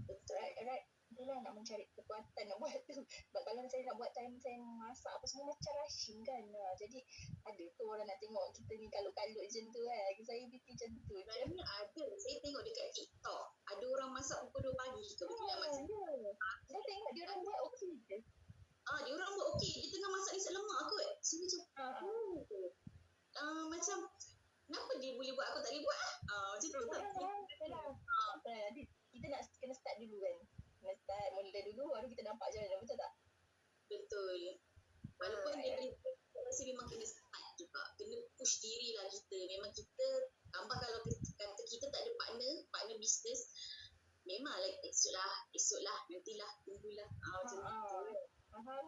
Right. Itulah nak mencari kekuatan nak buat tu. Sebab kalau saya nak buat time saya masak apa semua macam rushing kan. Jadi ada tu orang nak tengok kita ni kalut-kalut macam tu kan. Saya fikir macam tu. Sebenarnya ada. Saya tengok dekat TikTok. Ada orang masak pukul 2 pagi. Kebetulan masa saya tengok dia orang buat okey je. dia orang buat okey. Dia tengah masak nasi lemak kot. Saya macam macam kenapa dia boleh buat aku tak boleh buat macam tu lah. Kita nak kena start dulu kan. Kena start mula dulu baru kita nampak macam mana, betul tak? Betul. Walaupun dia rasa memang kena start juga. Kena push diri lah kita. Memang kita tambah kalau kata kita tak ada partner bisnes, memang like esok lah, nantilah, tunggulah. Macam tu. Faham?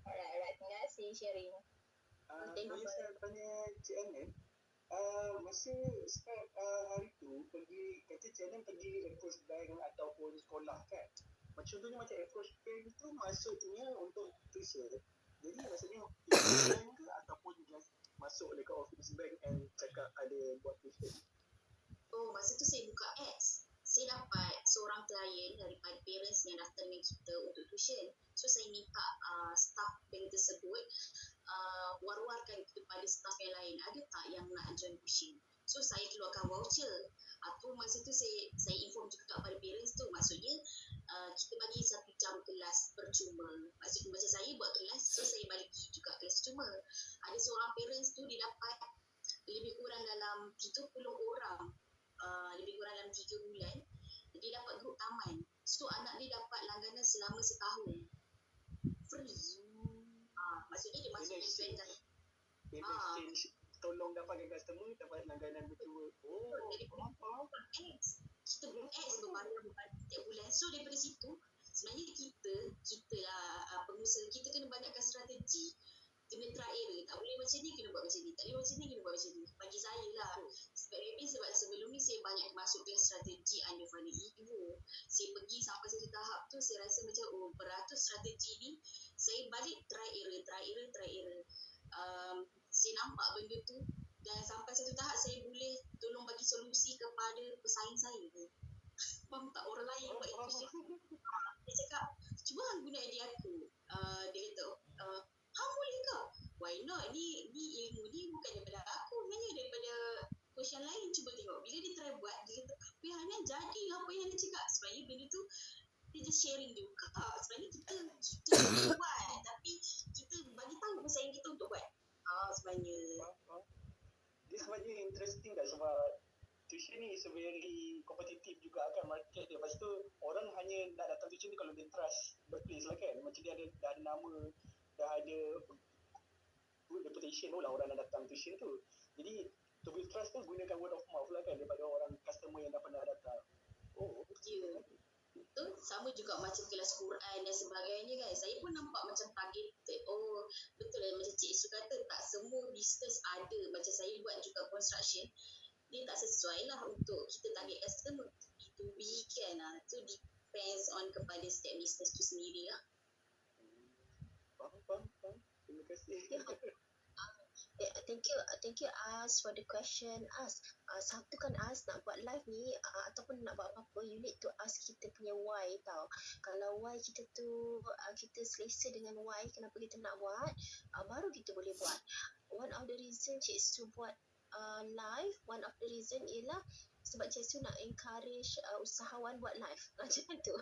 Alright. Terima kasih sharing. Saya tanya Cik Anan, masa start hari tu kata Cik Anan pergi approach bank ataupun sekolah kan, contohnya macam approach bank tu maksudnya untuk tuition, jadi maksudnya bank ke ataupun just masuk dekat office bank and cakap ada buat tuition? Masa tu saya buka ads. Saya dapat seorang klien daripada parents yang datang dengan kita untuk tuition. So saya minta staff bank tersebut war-warkan kepada staff yang lain, ada tak yang nak join tuition. So saya keluarkan voucher. Atau masa tu saya inform juga kepada parents tu, maksudnya kita bagi 1 jam kelas percuma. Maksudnya macam saya buat kelas, so saya bagi juga kelas percuma. Ada seorang parents tu dia dapat lebih kurang dalam 30 orang, lebih kurang dalam 3 bulan. Dia dapat grup taman. So anak dia dapat langganan selama setahun free. Maksudnya dia masuk event exchange, tolong dapatkan customer, dapat langganan betul. Jadi kita buat ads berbayar setiap bulan. So daripada situ sebenarnya kita lah pengusaha, kita kena banyakkan strategi. Kena try error. Tak boleh macam ni, kena buat macam ni. Tak boleh macam ni, kena buat macam ni. Bagi saya lah. Sebab sebelum ni saya banyak masuk ke strategi under Fana Evo. Saya pergi sampai satu tahap tu, saya rasa macam beratus strategi ni. Saya balik try error. Saya nampak benda tu. Dan sampai satu tahap saya boleh tolong bagi solusi kepada pesaing saya. Faham tak? Orang lain buat itu. Dia cakap, cuba hang guna idea aku. Dia kata, hang boleh ke? Why not? Ni ilmu ni bukan daripada aku, sebenarnya daripada coach yang lain. Cuba tengok. Bila dia try buat, dia kata, tapi Hana jadilah apa yang Hana cakap. Sebenarnya benda tu dia just sharing juga. Sebenarnya kita buat, tapi kita bagi tahu pesaing kita untuk buat. Sebenarnya Dia sebenarnya interesting tak, sebab tuition ni is a very competitive juga kan market dia. Lepas tu orang hanya nak datang tuition ni kalau dia trust the place lah kan. Macam dia dah ada nama, dah ada good reputation lah orang nak datang tuition tu. Jadi to build trust tu gunakan word of mouth lah kan, daripada orang customer yang dah pernah datang. dia betul. Sama juga macam kelas Quran dan sebagainya kan. Saya pun nampak macam targeted. Betul lah macam Cik Su kata, tak semua business ada. Macam saya buat juga construction, dia tak sesuai lah untuk kita target customer. B2B kan lah. Itu depends on kepada setiap business tu sendiri lah. Faham. Terima kasih. Thank you As for the question. As satu kan As nak buat live ni ataupun nak buat apa-apa, you need to ask kita punya why tau. Kalau why kita tu kita selesa dengan why kenapa kita nak buat, baru kita boleh buat. One of the reason Cik Su buat live, one of the reason ialah sebab Cik Su nak encourage usahawan buat live macam tu.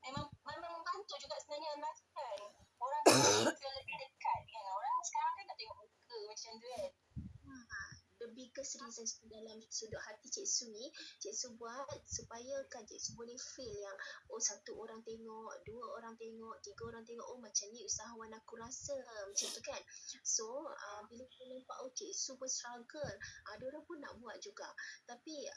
Memang membantu juga sebenarnya live kan. Orang dekat kan. Orang sekarang kan nak tengok muka macam tu kan. The biggest reason dalam sudut hati Cik Su ni, Cik Su buat supaya kan Cik Su boleh feel yang satu orang tengok, dua orang tengok, tiga orang tengok, macam ni usahawan aku rasa macam tu kan. So bila kita nampak Cik Su pun struggle, diorang pun nak buat juga. Tapi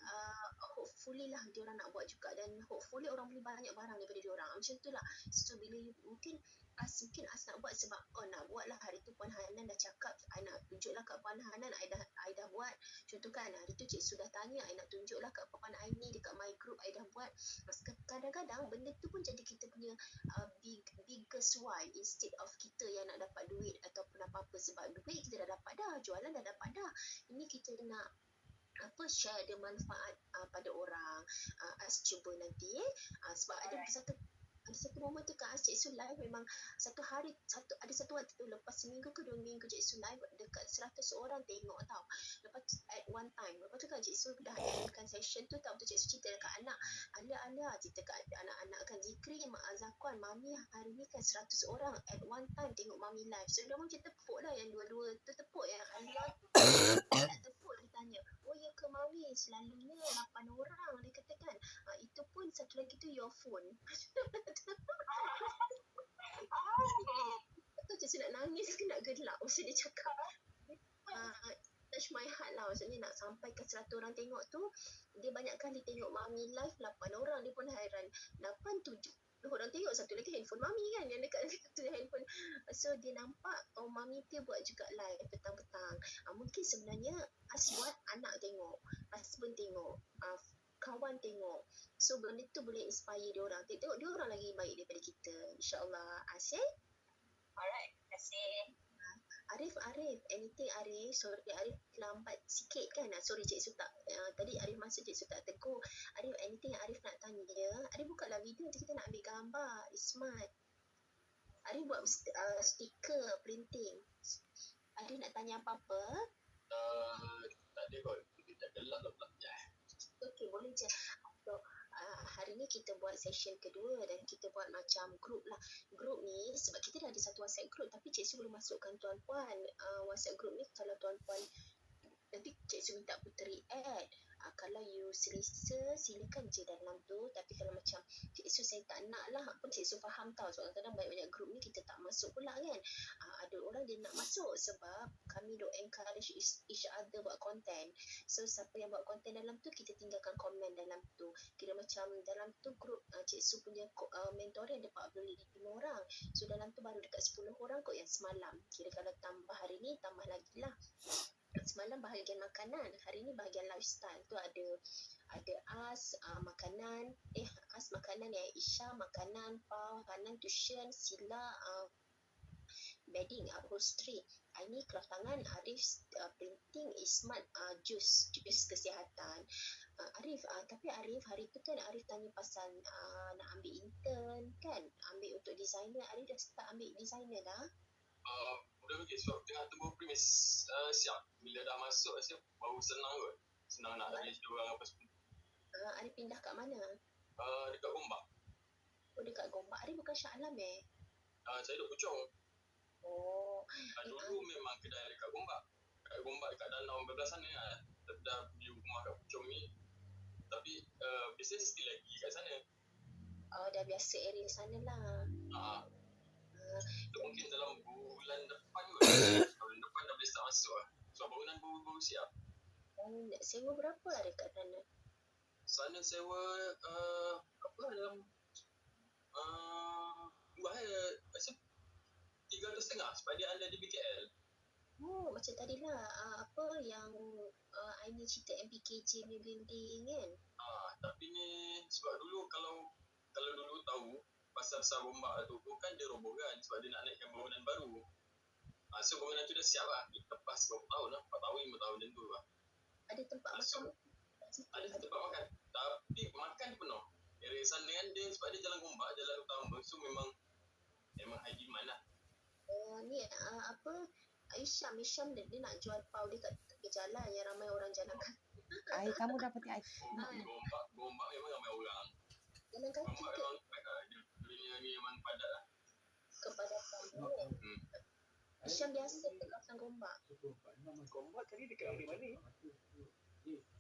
hopefully lah diorang nak buat juga, dan hopefully orang beli banyak barang daripada diorang. Macam tu lah. So bila mungkin As nak buat sebab nak buat lah hari tu Puan Hanan dah cakap, I nak tunjuk lah kat Puan Hanan, I dah buat. Contoh kan hari tu Cik Su dah tanya, I nak tunjuk lah kat Puan Aini dekat my group, I dah buat. Kadang kadang-kadang benda tu pun jadi kita punya biggest why instead of kita yang nak dapat duit ataupun apa-apa. Sebab duit kita dah dapat dah, jualan dah dapat dah. Ini kita nak share ada manfaat pada orang. As cuba nanti sebab ada satu momen tu kan Cik Su live memang satu hari ada satu waktu tu lepas seminggu ke 2 minggu Cik Su live dekat 100 orang tengok tau. Lepas tu at one time lepas tu kan Cik Su dah endkan session tu tau. Cik Su cerita dekat anak ala cerita kat anak-anak kan Zikri, Mak Zakuan, Mami hari ni kan 100 orang at one time tengok Mami live. So dia macam tepuk lah yang dua-dua tu tepuk yang Alia nak tepuk dia tanya, oh ya ke Mami selalunya 8 orang dia katakan. Itu pun satu lagi tu your phone. Tu Cik Su nak nangis ke nak gelak masa dia cakap touch my heart lah. Maksudnya nak sampai ke 100 orang tengok tu, dia banyak kali tengok Mami live 8 orang, dia pun hairan 8-7 orang tengok, satu lagi handphone Mami kan yang dekat tu handphone. So dia nampak Mami dia buat juga live petang-petang. Mungkin sebenarnya buat anak tengok, husband tengok, kawan tengok. So benda tu boleh inspire dia orang. Tengok dia orang lagi baik daripada kita. InsyaAllah. Asyik? Alright, terima kasih. Arif, anything Arif? Sorry Arif lambat sikit kan? Sorry Cik Su tak, tadi Arif masuk Cik Su tak tegur. Arif, anything Arif nak tanya dia? Arif bukalah video nanti kita nak ambil gambar. It's smart. Arif buat stiker, printing. Arif nak tanya apa-apa? Tak ada kot. Kita gelap lah pula. Okey, boleh je. So, hari ni kita buat session kedua dan kita buat macam group lah. Group ni sebab kita dah ada satu WhatsApp group tapi Cik Su belum masukkan tuan-puan. WhatsApp group ni kalau tuan-puan nanti Cik Su minta puteri add. Kalau you selesa silakan je dalam tu. Tapi kalau macam Cik Su saya tak nak lah pun Cik Su faham tau. Sebab kadang banyak-banyak group ni kita tak masuk pula kan. Ada orang dia nak masuk sebab kami duk encourage each other buat content. So siapa yang buat content dalam tu kita tinggalkan komen dalam tu. Kira macam dalam tu group Cik Su punya mentor ada 45 orang. So dalam tu baru dekat 10 orang kot yang semalam. Kira kalau tambah hari ni tambah lagi lah. Semalam bahagian makanan, hari ni bahagian lifestyle. Tu ada makanan, makanan yang Isha, makanan, makanan tuition, Sila, bedding, upholstery. Ini kelas tangan, Arif printing, Ismat jus kesihatan. Arif, tapi Arif hari tu kan Arif tanya pasal nak ambil intern kan, ambil untuk designer. Arif dah start ambil designer dah? Udah pergi sebab tengah tunggu premis siap. Bila dah masuk rasa baru senang kot. Senang nak arrange diorang apa semua. Arif pindah kat mana? Dekat Gombak. Oh dekat Gombak. Arif bukan Shah Alam Saya duduk Puchong. Oh. Dulu memang kedai dekat Gombak. Dekat Gombak dekat Danau bebelah sana lah. Dah beli rumah kat Puchong ni. Tapi bisnes still lagi kat sana. Dah biasa area sana lah. Itu mungkin dalam bulan depan kot. Bulan depan dah boleh start masuk lah. So bangunan baru siap. Sewa berapa lah dekat sana? Sana sewa dalam rasa 300.5 sebab dia ada di BKL. Oh macam tadilah apa yang Aini cerita MPKJ ni building kan? Tapi ni sebab dulu kalau dulu tahu pasar Gombak tu kan dia robohkan sebab dia nak naikkan bangunan baru. So bangunan tu dah siap lah. Lepas berapa tahun lah, 4 tahun 5 tahun macam tu lah. Ada tempat makan? Ada tempat makan. Tapi makan penuh. Area sana kan dia sebab dia jalan Gombak, jalan utama. So memang high demand lah. Ni Aisyam dia nak jual pau dia kat tepi jalan yang ramai orang jalan kaki. Kamu dapat air. Gombak memang ramai orang. Jalan kaki Gombak ke? memang dunia ni memang padat lah. Kepadatan ni. Aisyam biasa ke kawasan Gombak? Gombak tadi dekat area mana?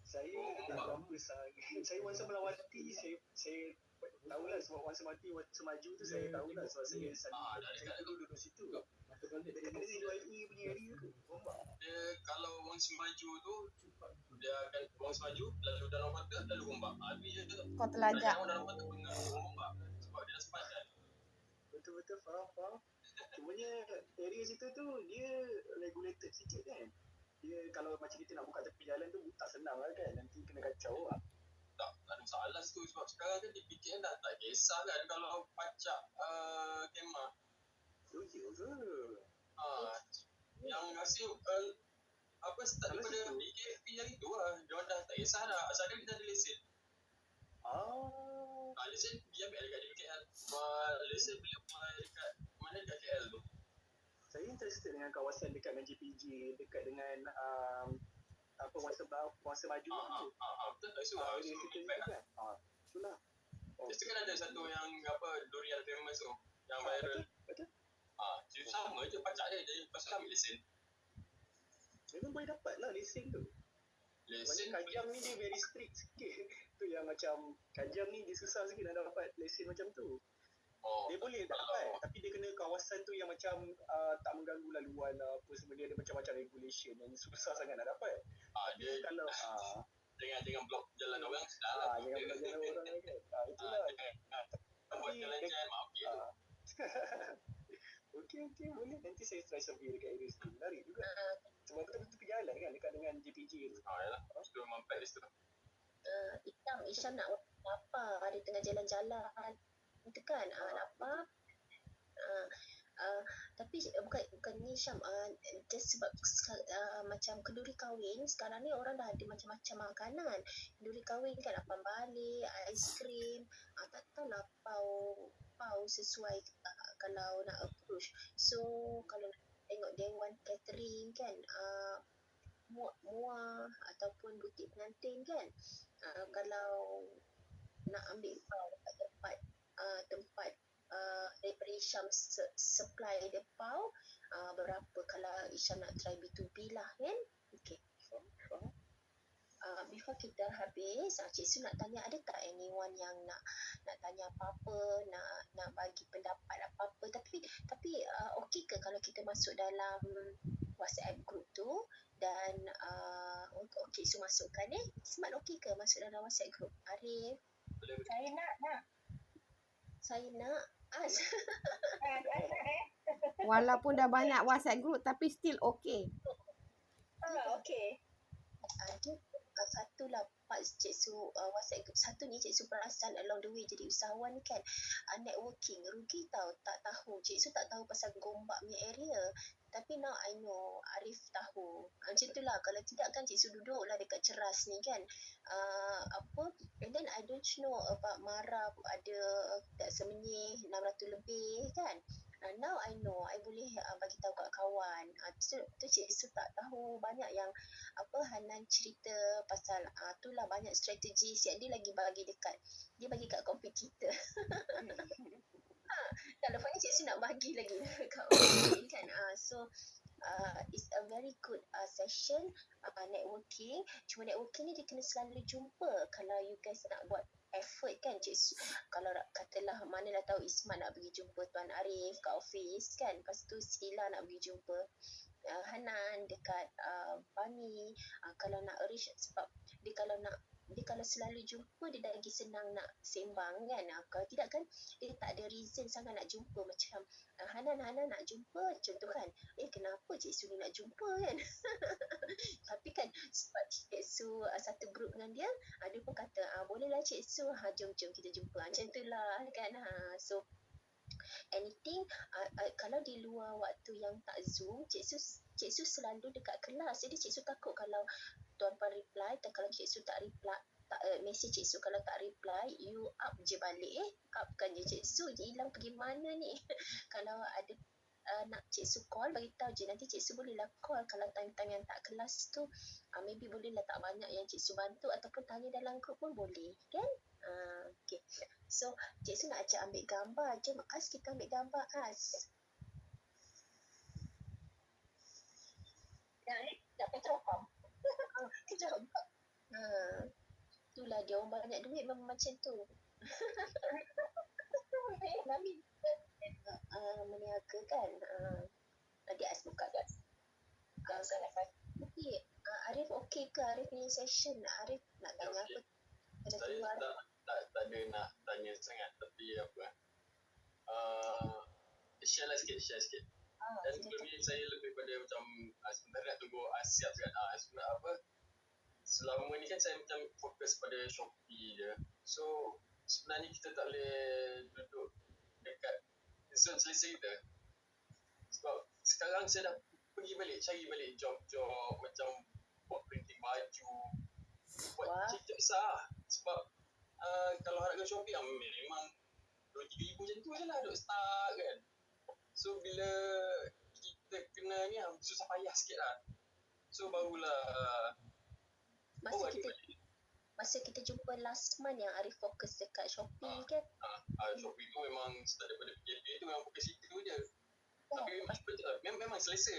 Saya tak lama saya Wangsa Melawati, saya tahulah sebab Wangsa Melawati, Wangsa Maju tu saya tahulah sebab saya duduk situ. Dekat mana UIE punya area tu, Gombak. Dia kalau Wangsa Maju tu dia akan Wangsa Maju lalu Danau Mata lalu Gombak. Dia Kau telajak. Danau Mata pun Gombak sebab dia dah sepadan. Betul-betul faham. Cumanya area situ tu dia regulated sikit kan. Dia kalau macam kita nak buka tepi jalan tu tak senang lah kan. Nanti kena kacau lah. Tak ada masalah situ sebab sekarang sekarang kan di PKN dah tak kisah kan kalau pajak kemah. Oh, ya ke? Yang masih start daripada BKP yang itu lah. Dia orang dah tak kisah dah. Asalkan kita ada lesen. Lesen dia ambil dekat DPKL. Lesen boleh apply dekat mana dekat KL tu. Saya interested dengan kawasan dekat dengan JPJ, dekat dengan Wangsa Maju tu. Betul tak isu. Itulah. Lepas tu kan ada satu yang durian famous tu. Yang viral. Betul. Sama je pajak dia. Jadi lepas tu ambil lesen. Memang boleh dapat lah lesen tu. Lesen Macam Kajang ni dia very strict sikit. Tu yang macam Kajang ni dia susah sikit nak dapat lesen macam tu. Dia boleh dapat tapi dia kena kawasan tu yang macam tak mengganggu laluan lah apa semua, dia ada macam-macam regulation dan susah sangat nak dapat. Dia Kalau dengan blok jalan orang salah. jangan belajar orang kan. Itulah. Buat jalan-jalan maaf dia tu. Okey, boleh. Nanti saya try survey dekat area situ. Menarik juga. Sebab betul-betul ke jalan kan dekat dengan JPJ tu. Yalah. Itu memang pack di situ. Isyam nak lapar. Ada tengah jalan-jalan. Itu kan. Lapar. Tapi bukan ni Syam, just sebab macam kenduri kahwin sekarang ni orang dah ada macam-macam makanan. Kenduri kahwin kan apam balik, aiskrim, tak tahulah pau sesuai kalau nak approach. So kalau nak tengok Dewan Catering kan, muar ataupun butik pengantin kan, kalau nak ambil pau dekat tempat daripada Isyam supply dia pau, berapa kalau Isyam nak try B2B lah kan. Okay. Before kita habis, Cik Su nak tanya, ada tak anyone yang nak tanya apa-apa, nak bagi pendapat apa-apa, tapi okey ke kalau kita masuk dalam WhatsApp group tu dan okey Su masukkan Ismat, okey ke masuk dalam WhatsApp group? Arif, saya nak Walaupun dah banyak WhatsApp group tapi still okay. okey. Ada satu lah part Cik Su WhatsApp group. Satu ni Cik Su perasan along the way jadi usahawan kan, networking rugi tau, tak tahu. Cik Su tak tahu pasal Gombak punya area, tapi now I know, Arif tahu. Macam tu lah, kalau tidak kan Cik Su duduk lah dekat Ceras ni kan, and then I don't know about Mara ada tak Semenyih 600 lebih kan. Now I know, I boleh bagi tahu kat kawan. Tu Cik Su tak tahu banyak yang Hanan cerita pasal itulah banyak strategi. Siap dia lagi bagi kat kompetitor. Telefonnya Cik Su nak bagi lagi kat orang lain kan. So it's a very good session networking. Cuma networking ni dia kena selalu jumpa. Kalau you guys nak buat effort kan Cik Su, kalau katalah mana dah tahu Ismat nak pergi jumpa Tuan Arif kat office kan, lepas tu Sila nak pergi jumpa Hanan dekat Bani, kalau nak arrange, sebab dia kalau selalu jumpa dia dah lagi senang nak sembang kan. Kalau tidak kan dia tak ada reason sangat nak jumpa. Macam Hanan nak jumpa contoh kan, kenapa Cik Su ni nak jumpa kan. Tapi kan sebab Cik Su satu grup dengan dia, dia pun kata bolehlah Cik Su, jom kita jumpa, macam tu lah kan. So anything kalau di luar waktu yang tak Zoom, Cik Su selalu dekat kelas. Jadi Cik Su takut kalau Tuan Puan reply, kalau Cik Su tak reply, message Cik Su kalau tak reply, you up je balik upkan je Cik Su, hilang pergi mana ni. Kalau ada nak Cik Su call, bagi tahu je, nanti Cik Su bolehlah call. Kalau time-time yang tak kelas tu, maybe bolehlah tak banyak yang Cik Su bantu, ataupun tanya dalam grup pun boleh kan. Okay. So Cik Su nak ajak ambil gambar. Jom As, kita ambil gambar As. Tak petrofam. Nampak. Itulah dia, orang banyak duit memang macam tu. Nami meniaga kan. Nanti As buka kan. Okay. Arif okey ke Arif punya session? Arif nak tanya apa? Ada Saya keluar. tak ada nak tanya sangat, tapi share sikit. Dan sebelum ni saya lebih pada macam sebenarnya nak tunggu siap kan. Sebenarnya selama ni kan saya macam fokus pada Shopee je. So sebenarnya kita tak boleh duduk dekat zone selesa kita. Sebab sekarang saya dah cari balik job-job macam buat printing baju, buat Wah. cicak besar. Sebab kalau harga Shopee memang 2-3 ribu macam tu je lah duk start kan. So bila kita kena ni susah payah sikit lah. So barulah Masa kita jumpa last month yang Arif fokus dekat Shopee kan. Shopee tu memang start daripada PKP tu memang fokus situ je. Tapi memang selesa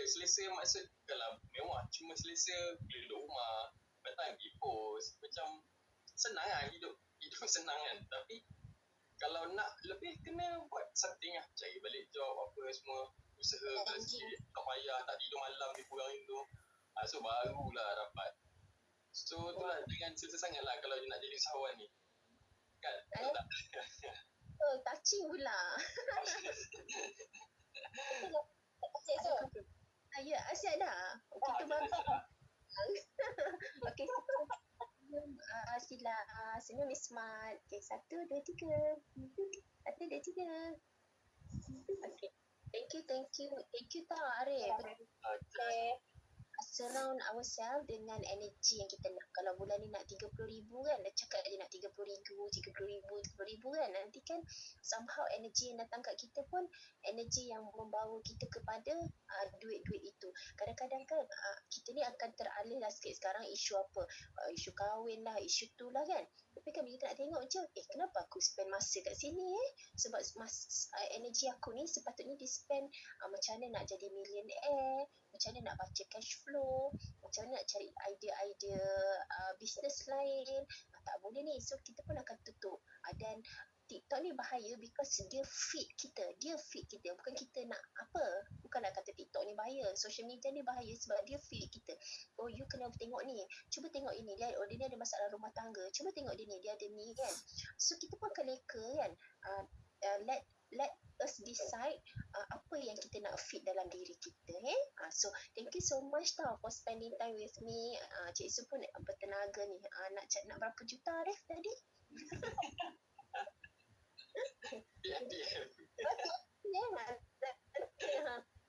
maksud kalau mewah cuma selesa boleh duduk rumah, datang pergi post, macam senang lah hidup senang kan. Tapi kalau nak lebih kena buat something lah, cari balik job apa semua, usaha sikit, tak payah tak tidur malam di kurang itu. So barulah dapat. So tu lah, jangan selesa sangat lah kalau nak jadi usahawan ni kan, betul tak? Touching pula. Ya, asyik dah. Kita baru. Okey. Sila senyum ni smart. Okey, 1, 2, 3. 1, 2, 3. Okey. Thank you tau Arif. Okay. Surround ourselves dengan energy yang kita nak. Kalau bulan ni nak 30,000 kan, dah cakap dia nak 30,000 kan, nanti kan somehow energy yang datang kat kita pun energy yang membawa kita kepada duit-duit itu. Kadang-kadang kan kita ni akan teralih lah sikit sekarang isu apa, isu kahwin lah, isu tu lah kan. Tapi kan bila kita nak tengok je, kenapa aku spend masa kat sini sebab energy aku ni sepatutnya di spend macam mana nak jadi millionaire, macam mana nak baca cash flow, macam mana nak cari idea-idea bisnes lain. Tak boleh ni. So kita pun akan tutup. Dan TikTok ni bahaya because dia feed kita. Bukan kita nak apa. Bukan nak kata TikTok ni bahaya. Social media ni bahaya sebab dia feed kita. Oh, you kena tengok ni. Cuba tengok ini. Dia ni ada masalah rumah tangga. Cuba tengok dia ni. Dia ada ni kan. So kita pun akan leka kan. Let us decide apa yang kita nak fit dalam diri kita. So thank you so much tau for spending time with me. Cik Su pun bertenaga ni. Nak berapa juta Arif tadi?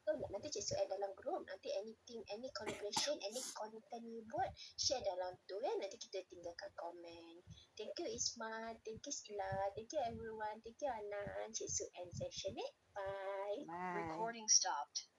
Nanti Cik Su add dalam group. Nanti any collaboration, any content you buat, share dalam tu kan. Nanti kita tinggalkan komen. Thank you Ismat, thank you Sila, thank you everyone, thank you Anan. Cik Su end session Bye. Bye. Recording stopped.